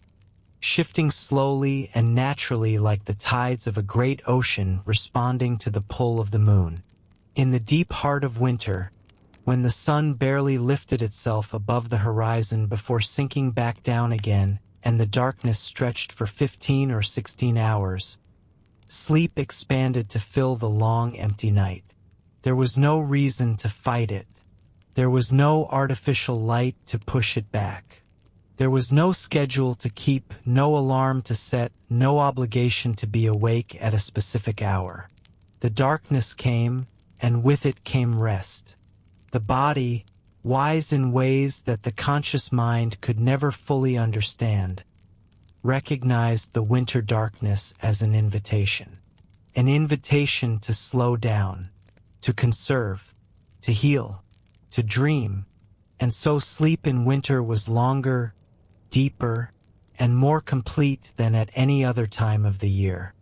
shifting slowly and naturally like the tides of a great ocean responding to the pull of the moon. In the deep heart of winter, when the sun barely lifted itself above the horizon before sinking back down again and the darkness stretched for 15 or 16 hours, sleep expanded to fill the long empty night. There was no reason to fight it. There was no artificial light to push it back. There was no schedule to keep, no alarm to set, no obligation to be awake at a specific hour. The darkness came, and with it came rest. The body, wise in ways that the conscious mind could never fully understand, recognized the winter darkness as an invitation to slow down, to conserve, to heal, to dream, and so sleep in winter was longer, deeper, and more complete than at any other time of the year.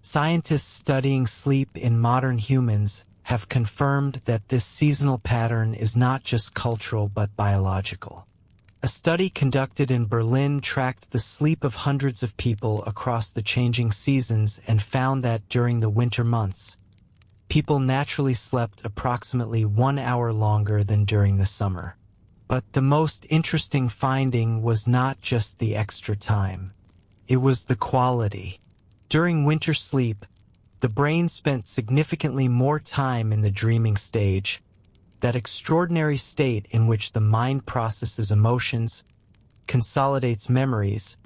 Scientists studying sleep in modern humans have confirmed that this seasonal pattern is not just cultural but biological. A study conducted in Berlin tracked the sleep of hundreds of people across the changing seasons and found that during the winter months, people naturally slept approximately 1 hour longer than during the summer. But the most interesting finding was not just the extra time. It was the quality. During winter sleep, the brain spent significantly more time in the dreaming stage, that extraordinary state in which the mind processes emotions, consolidates memories,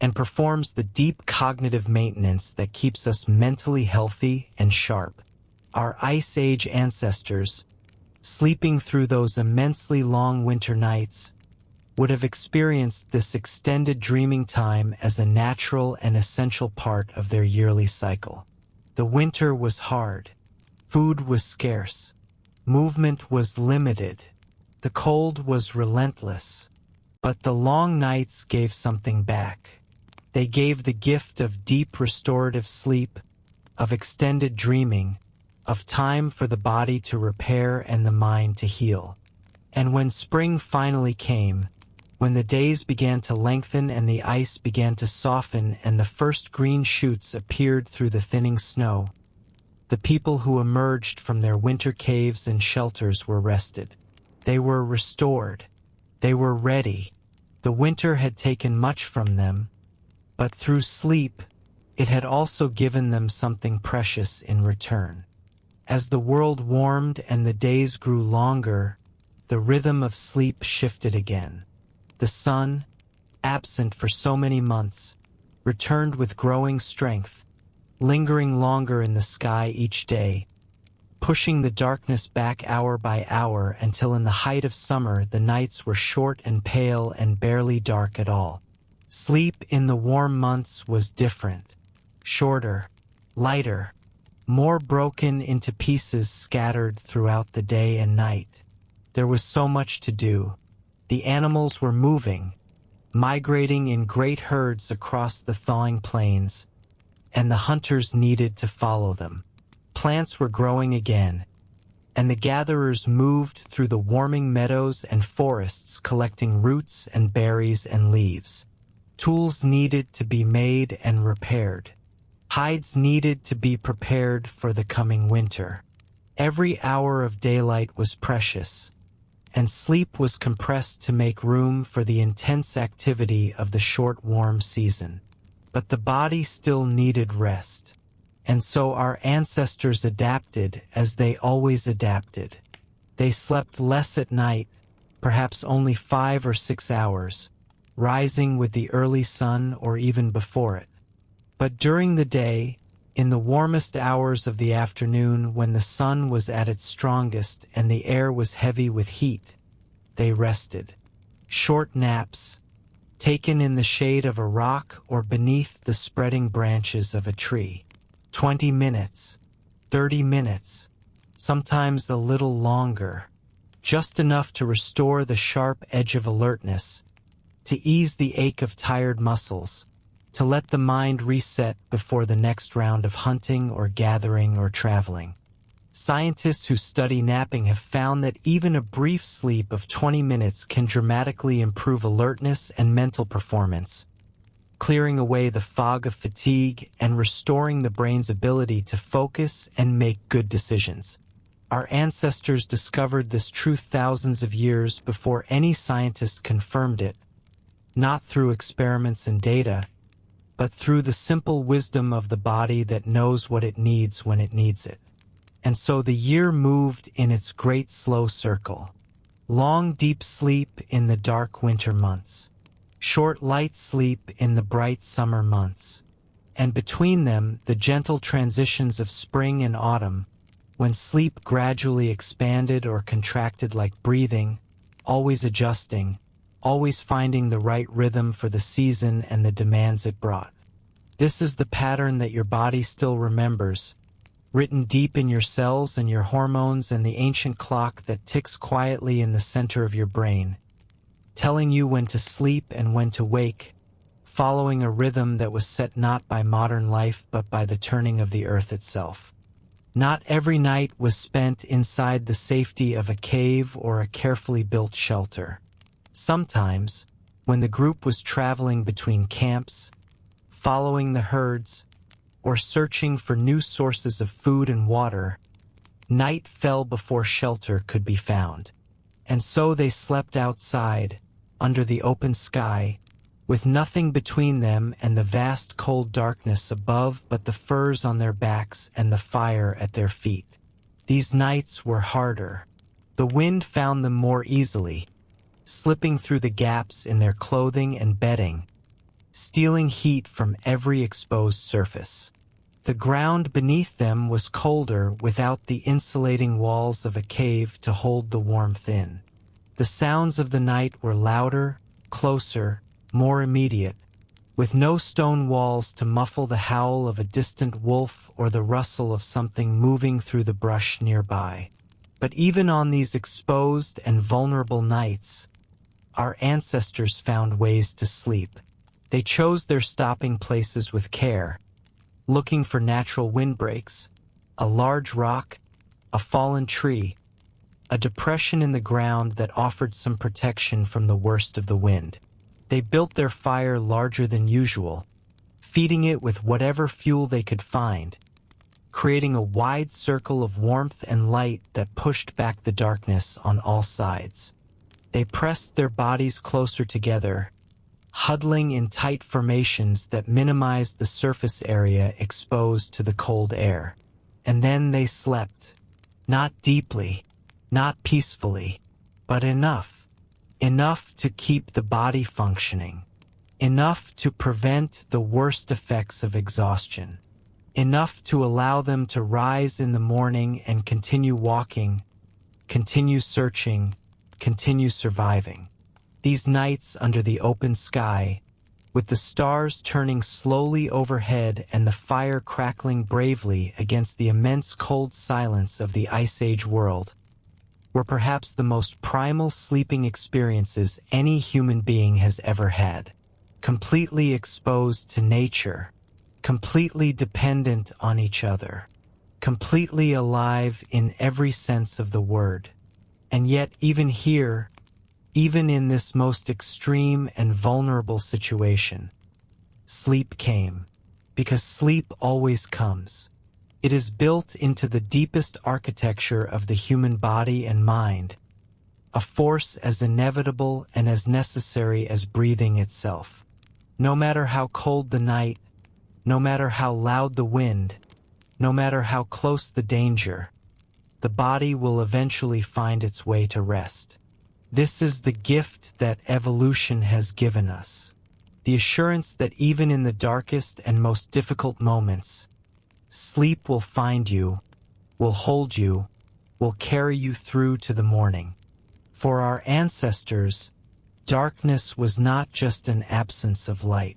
and performs the deep cognitive maintenance that keeps us mentally healthy and sharp. Our Ice Age ancestors, sleeping through those immensely long winter nights, would have experienced this extended dreaming time as a natural and essential part of their yearly cycle. The winter was hard. Food was scarce. Movement was limited. The cold was relentless. But the long nights gave something back. They gave the gift of deep restorative sleep, of extended dreaming, of time for the body to repair and the mind to heal. And when spring finally came, when the days began to lengthen and the ice began to soften and the first green shoots appeared through the thinning snow, the people who emerged from their winter caves and shelters were rested. They were restored. They were ready. The winter had taken much from them, but through sleep, it had also given them something precious in return. As the world warmed and the days grew longer, the rhythm of sleep shifted again. The sun, absent for so many months, returned with growing strength, lingering longer in the sky each day, pushing the darkness back hour by hour until in the height of summer the nights were short and pale and barely dark at all. Sleep in the warm months was different, shorter, lighter, more broken into pieces scattered throughout the day and night. There was so much to do. The animals were moving, migrating in great herds across the thawing plains, and the hunters needed to follow them. Plants were growing again, and the gatherers moved through the warming meadows and forests collecting roots and berries and leaves. Tools needed to be made and repaired. Hides needed to be prepared for the coming winter. Every hour of daylight was precious, and sleep was compressed to make room for the intense activity of the short warm season. But the body still needed rest, and so our ancestors adapted as they always adapted. They slept less at night, perhaps only 5 or 6 hours, rising with the early sun or even before it. But during the day, In the warmest hours of the afternoon, when the sun was at its strongest and the air was heavy with heat, they rested. Short naps, taken in the shade of a rock or beneath the spreading branches of a tree. 20 minutes, 30 minutes, sometimes a little longer, just enough to restore the sharp edge of alertness, to ease the ache of tired muscles, to let the mind reset before the next round of hunting or gathering or traveling. Scientists who study napping have found that even a brief sleep of 20 minutes can dramatically improve alertness and mental performance, clearing away the fog of fatigue and restoring the brain's ability to focus and make good decisions. Our ancestors discovered this truth thousands of years before any scientist confirmed it, not through experiments and data, but through the simple wisdom of the body that knows what it needs when it needs it. And so the year moved in its great slow circle. Long deep sleep in the dark winter months. Short light sleep in the bright summer months. And between them, the gentle transitions of spring and autumn, when sleep gradually expanded or contracted like breathing, always adjusting, always finding the right rhythm for the season and the demands it brought. This is the pattern that your body still remembers, written deep in your cells and your hormones and the ancient clock that ticks quietly in the center of your brain, telling you when to sleep and when to wake, following a rhythm that was set not by modern life but by the turning of the earth itself. Not every night was spent inside the safety of a cave or a carefully built shelter. Sometimes, when the group was traveling between camps, following the herds, or searching for new sources of food and water, night fell before shelter could be found. And so they slept outside, under the open sky, with nothing between them and the vast cold darkness above but the furs on their backs and the fire at their feet. These nights were harder. The wind found them more easily, slipping through the gaps in their clothing and bedding, stealing heat from every exposed surface. The ground beneath them was colder without the insulating walls of a cave to hold the warmth in. The sounds of the night were louder, closer, more immediate, with no stone walls to muffle the howl of a distant wolf or the rustle of something moving through the brush nearby. But even on these exposed and vulnerable nights, our ancestors found ways to sleep. They chose their stopping places with care, looking for natural windbreaks, a large rock, a fallen tree, a depression in the ground that offered some protection from the worst of the wind. They built their fire larger than usual, feeding it with whatever fuel they could find, creating a wide circle of warmth and light that pushed back the darkness on all sides. They pressed their bodies closer together, huddling in tight formations that minimized the surface area exposed to the cold air. And then they slept, not deeply, not peacefully, but enough to keep the body functioning, enough to prevent the worst effects of exhaustion, enough to allow them to rise in the morning and continue walking, continue searching, continue surviving. These nights under the open sky, with the stars turning slowly overhead and the fire crackling bravely against the immense cold silence of the Ice Age world, were perhaps the most primal sleeping experiences any human being has ever had. Completely exposed to nature, completely dependent on each other, completely alive in every sense of the word. And yet even here, even in this most extreme and vulnerable situation, sleep came, because sleep always comes. It is built into the deepest architecture of the human body and mind, a force as inevitable and as necessary as breathing itself. No matter how cold the night, no matter how loud the wind, no matter how close the danger, the body will eventually find its way to rest. This is the gift that evolution has given us, the assurance that even in the darkest and most difficult moments, Sleep will find you, will hold you, will carry you through to the morning. For our ancestors, darkness was not just an absence of light.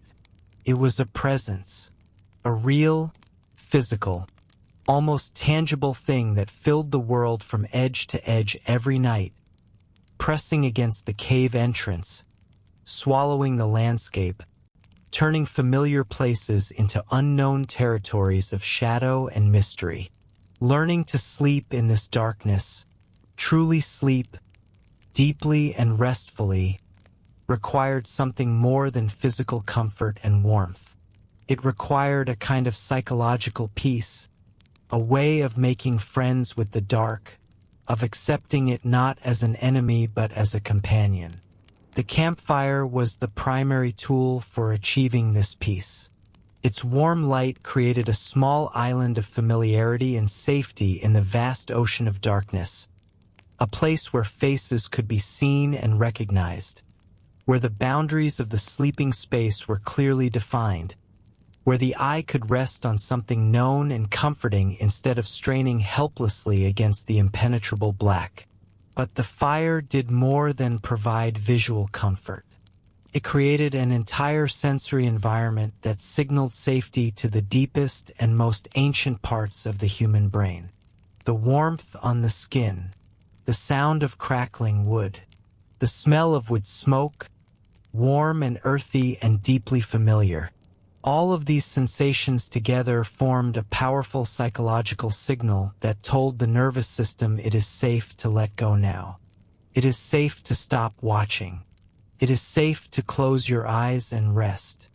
It was a presence, a real, physical, almost tangible thing that filled the world from edge to edge every night, pressing against the cave entrance, swallowing the landscape, turning familiar places into unknown territories of shadow and mystery. Learning to sleep in this darkness, truly sleep, deeply and restfully, required something more than physical comfort and warmth. It required a kind of psychological peace, a way of making friends with the dark, of accepting it not as an enemy but as a companion. The campfire was the primary tool for achieving this peace. Its warm light created a small island of familiarity and safety in the vast ocean of darkness, a place where faces could be seen and recognized, where the boundaries of the sleeping space were clearly defined, where the eye could rest on something known and comforting instead of straining helplessly against the impenetrable black. But the fire did more than provide visual comfort. It created an entire sensory environment that signaled safety to the deepest and most ancient parts of the human brain. The warmth on the skin, the sound of crackling wood, the smell of wood smoke, warm and earthy and deeply familiar. All of these sensations together formed a powerful psychological signal that told the nervous system it is safe to let go now. It is safe to stop watching. It is safe to close your eyes and rest.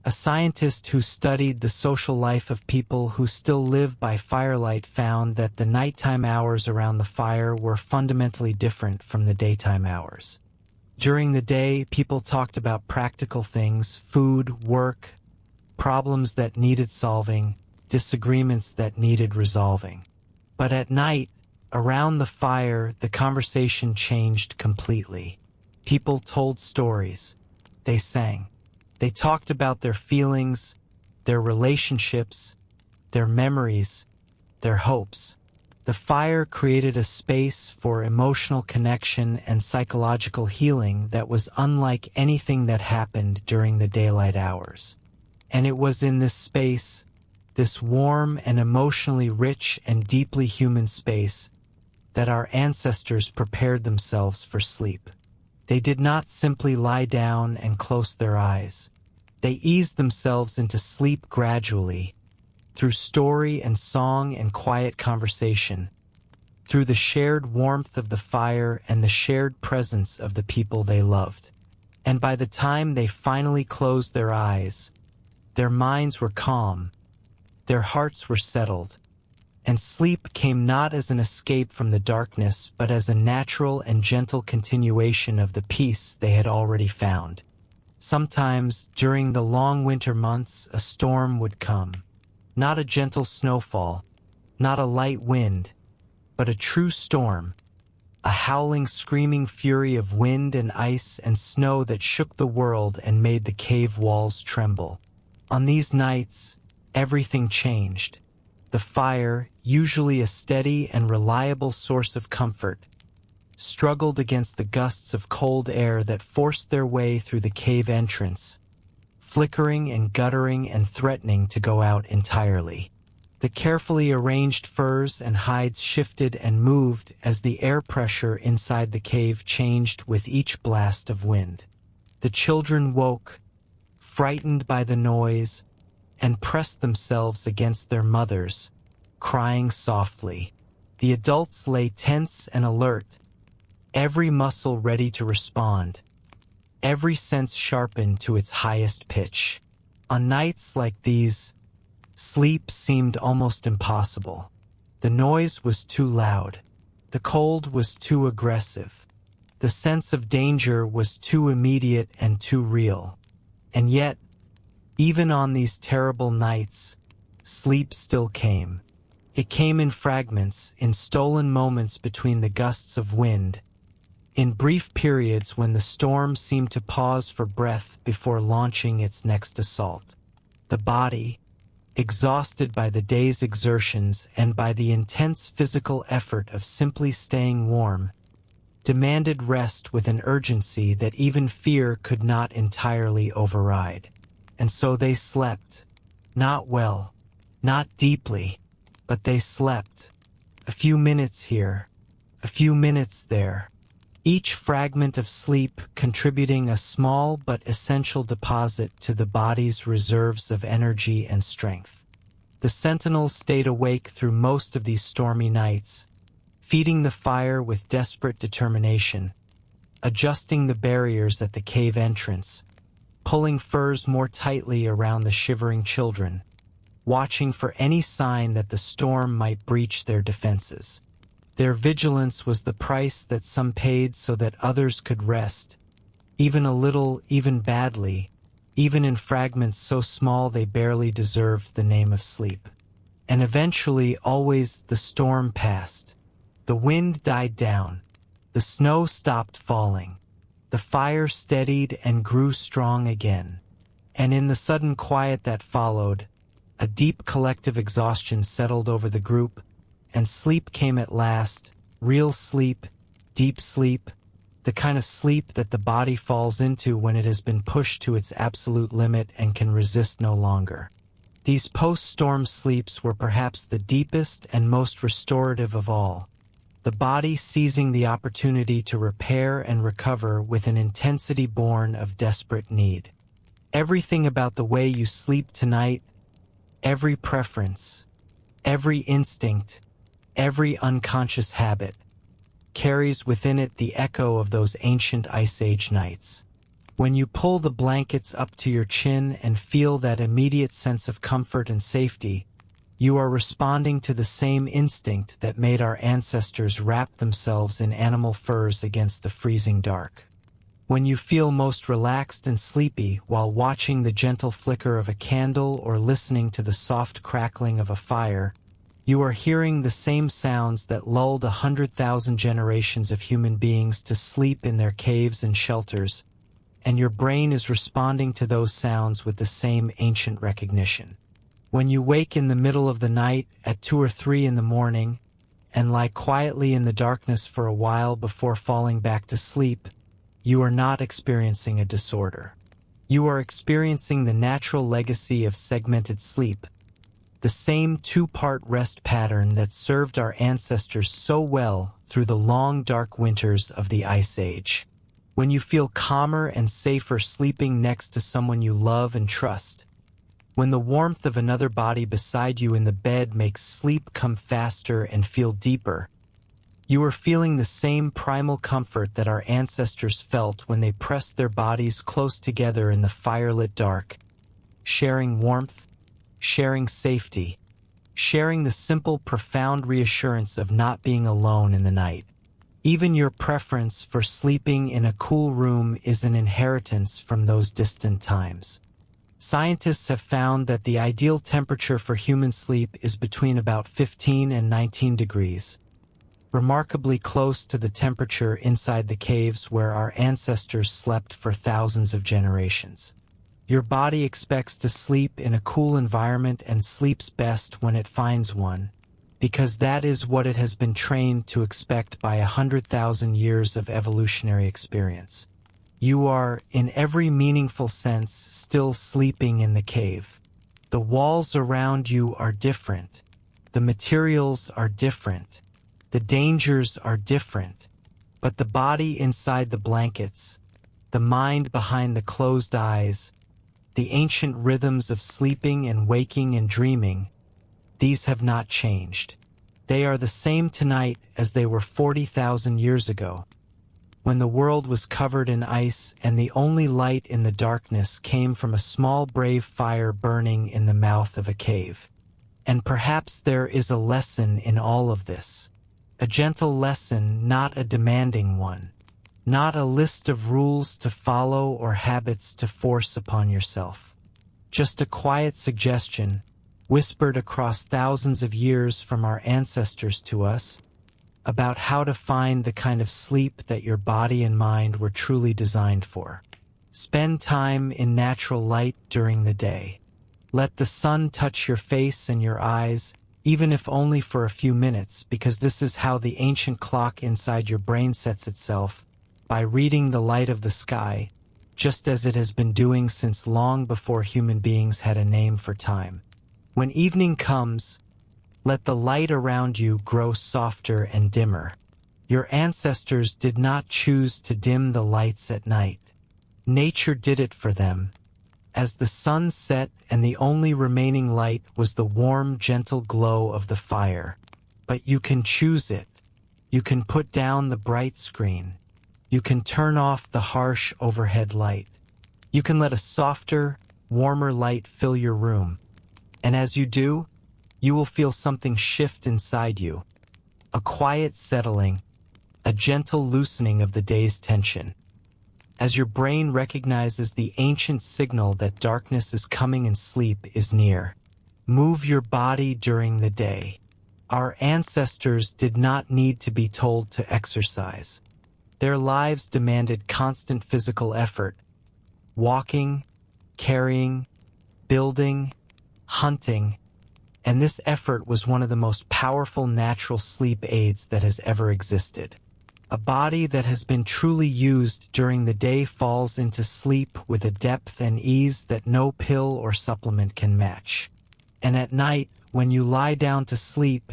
A scientist who studied the social life of people who still live by firelight found that the nighttime hours around the fire were fundamentally different from the daytime hours. During the day, people talked about practical things, food, work, problems that needed solving, disagreements that needed resolving. But at night, around the fire, the conversation changed completely. People told stories. They sang. They talked about their feelings, their relationships, their memories, their hopes. The fire created a space for emotional connection and psychological healing that was unlike anything that happened during the daylight hours. And it was in this space, this warm and emotionally rich and deeply human space, that our ancestors prepared themselves for sleep. They did not simply lie down and close their eyes. They eased themselves into sleep gradually, through story and song and quiet conversation, through the shared warmth of the fire and the shared presence of the people they loved. And by the time they finally closed their eyes, their minds were calm, their hearts were settled, and sleep came not as an escape from the darkness, but as a natural and gentle continuation of the peace they had already found. Sometimes, during the long winter months, a storm would come. Not a gentle snowfall, not a light wind, but a true storm, a howling, screaming fury of wind and ice and snow that shook the world and made the cave walls tremble. On these nights, everything changed. The fire, usually a steady and reliable source of comfort, struggled against the gusts of cold air that forced their way through the cave entrance, flickering and guttering and threatening to go out entirely. The carefully arranged furs and hides shifted and moved as the air pressure inside the cave changed with each blast of wind. The children woke, frightened by the noise, and pressed themselves against their mothers, crying softly. The adults lay tense and alert, every muscle ready to respond, every sense sharpened to its highest pitch. On nights like these, sleep seemed almost impossible. The noise was too loud. The cold was too aggressive. The sense of danger was too immediate and too real. And yet, even on these terrible nights, sleep still came. It came in fragments, in stolen moments between the gusts of wind, in brief periods when the storm seemed to pause for breath before launching its next assault. The body, exhausted by the day's exertions and by the intense physical effort of simply staying warm, demanded rest with an urgency that even fear could not entirely override. And so they slept. Not well, not deeply, but they slept. A few minutes here, a few minutes there, each fragment of sleep contributing a small but essential deposit to the body's reserves of energy and strength. The sentinels stayed awake through most of these stormy nights, feeding the fire with desperate determination, adjusting the barriers at the cave entrance, pulling furs more tightly around the shivering children, watching for any sign that the storm might breach their defenses. Their vigilance was the price that some paid so that others could rest, even a little, even badly, even in fragments so small they barely deserved the name of sleep. And eventually, always, the storm passed. The wind died down. The snow stopped falling. The fire steadied and grew strong again. And in the sudden quiet that followed, a deep collective exhaustion settled over the group, and sleep came at last, real sleep, deep sleep, the kind of sleep that the body falls into when it has been pushed to its absolute limit and can resist no longer. These post-storm sleeps were perhaps the deepest and most restorative of all, the body seizing the opportunity to repair and recover with an intensity born of desperate need. Everything about the way you sleep tonight, every preference, every instinct, every unconscious habit, carries within it the echo of those ancient Ice Age nights. When you pull the blankets up to your chin and feel that immediate sense of comfort and safety, you are responding to the same instinct that made our ancestors wrap themselves in animal furs against the freezing dark. When you feel most relaxed and sleepy while watching the gentle flicker of a candle or listening to the soft crackling of a fire, you are hearing the same sounds that lulled 100,000 generations of human beings to sleep in their caves and shelters, and your brain is responding to those sounds with the same ancient recognition. When you wake in the middle of the night at 2 or 3 in the morning and lie quietly in the darkness for a while before falling back to sleep, you are not experiencing a disorder. You are experiencing the natural legacy of segmented sleep, the same 2-part rest pattern that served our ancestors so well through the long dark winters of the Ice Age. When you feel calmer and safer sleeping next to someone you love and trust, when the warmth of another body beside you in the bed makes sleep come faster and feel deeper, you are feeling the same primal comfort that our ancestors felt when they pressed their bodies close together in the firelit dark, sharing warmth, sharing safety, sharing the simple, profound reassurance of not being alone in the night. Even your preference for sleeping in a cool room is an inheritance from those distant times. Scientists have found that the ideal temperature for human sleep is between about 15 and 19 degrees, remarkably close to the temperature inside the caves where our ancestors slept for thousands of generations. Your body expects to sleep in a cool environment and sleeps best when it finds one, because that is what it has been trained to expect by 100,000 years of evolutionary experience. You are, in every meaningful sense, still sleeping in the cave. The walls around you are different. The materials are different. The dangers are different. But the body inside the blankets, the mind behind the closed eyes, the ancient rhythms of sleeping and waking and dreaming, these have not changed. They are the same tonight as they were 40,000 years ago, when the world was covered in ice and the only light in the darkness came from a small brave fire burning in the mouth of a cave. And perhaps there is a lesson in all of this. A gentle lesson, not a demanding one. Not a list of rules to follow or habits to force upon yourself. Just a quiet suggestion, whispered across thousands of years from our ancestors to us, about how to find the kind of sleep that your body and mind were truly designed for. Spend time in natural light during the day. Let the sun touch your face and your eyes, even if only for a few minutes, because this is how the ancient clock inside your brain sets itself, by reading the light of the sky, just as it has been doing since long before human beings had a name for time. When evening comes, let the light around you grow softer and dimmer. Your ancestors did not choose to dim the lights at night. Nature did it for them. As the sun set and the only remaining light was the warm, gentle glow of the fire. But you can choose it. You can put down the bright screen. You can turn off the harsh overhead light. You can let a softer, warmer light fill your room. And as you do, you will feel something shift inside you. A quiet settling, a gentle loosening of the day's tension. As your brain recognizes the ancient signal that darkness is coming and sleep is near. Move your body during the day. Our ancestors did not need to be told to exercise. Their lives demanded constant physical effort. Walking, carrying, building, hunting, and this effort was one of the most powerful natural sleep aids that has ever existed. A body that has been truly used during the day falls into sleep with a depth and ease that no pill or supplement can match. And at night, when you lie down to sleep,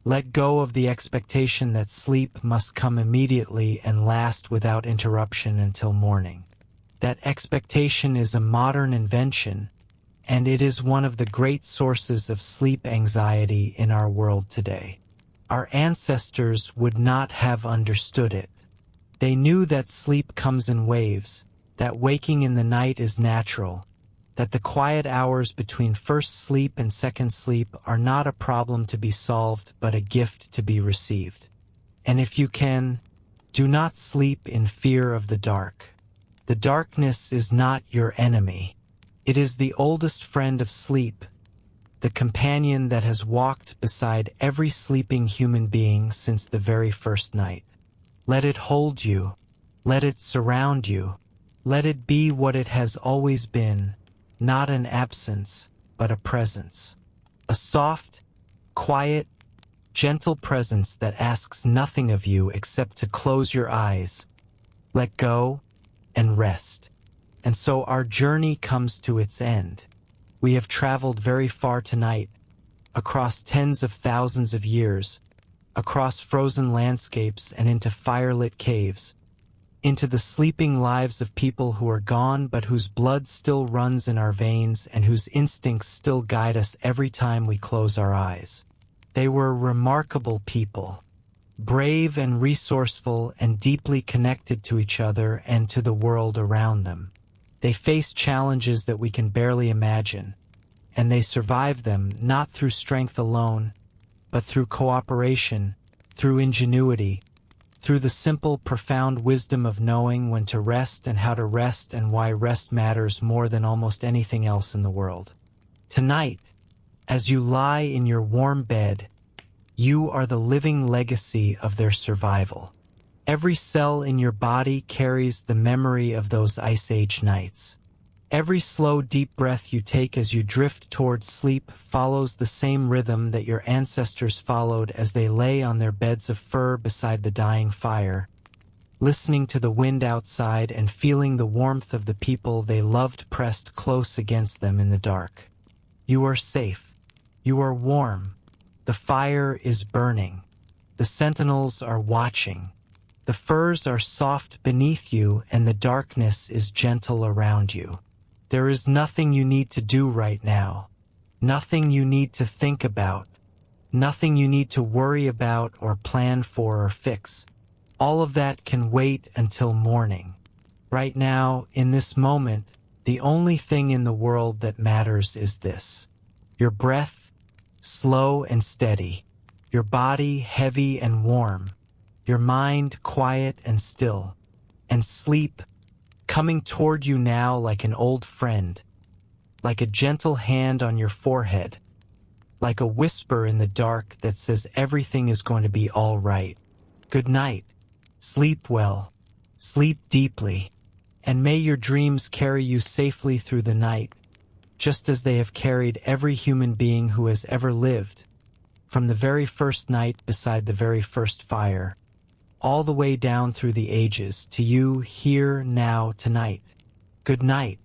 let go of the expectation that sleep must come immediately and last without interruption until morning. That expectation is a modern invention, and it is one of the great sources of sleep anxiety in our world today. Our ancestors would not have understood it. They knew that sleep comes in waves, that waking in the night is natural, that the quiet hours between first sleep and second sleep are not a problem to be solved but a gift to be received. And if you can, do not sleep in fear of the dark. The darkness is not your enemy. It is the oldest friend of sleep, the companion that has walked beside every sleeping human being since the very first night. Let it hold you. Let it surround you. Let it be what it has always been, not an absence, but a presence. A soft, quiet, gentle presence that asks nothing of you except to close your eyes, let go, and rest. And so our journey comes to its end. We have traveled very far tonight, across tens of thousands of years, across frozen landscapes and into firelit caves, into the sleeping lives of people who are gone but whose blood still runs in our veins and whose instincts still guide us every time we close our eyes. They were remarkable people, brave and resourceful and deeply connected to each other and to the world around them. They faced challenges that we can barely imagine, and they survived them not through strength alone, but through cooperation, through ingenuity, through the simple, profound wisdom of knowing when to rest and how to rest and why rest matters more than almost anything else in the world. Tonight, as you lie in your warm bed, you are the living legacy of their survival. Every cell in your body carries the memory of those Ice Age nights. Every slow, deep breath you take as you drift towards sleep follows the same rhythm that your ancestors followed as they lay on their beds of fur beside the dying fire, listening to the wind outside and feeling the warmth of the people they loved pressed close against them in the dark. You are safe. You are warm. The fire is burning. The sentinels are watching. The furs are soft beneath you and the darkness is gentle around you. There is nothing you need to do right now. Nothing you need to think about. Nothing you need to worry about or plan for or fix. All of that can wait until morning. Right now, in this moment, the only thing in the world that matters is this. Your breath, slow and steady. Your body, heavy and warm. Your mind, quiet and still. And sleep, coming toward you now like an old friend, like a gentle hand on your forehead, like a whisper in the dark that says everything is going to be all right. Good night. Sleep well. Sleep deeply. And may your dreams carry you safely through the night, just as they have carried every human being who has ever lived, from the very first night beside the very first fire, all the way down through the ages, to you here, now, tonight. Good night.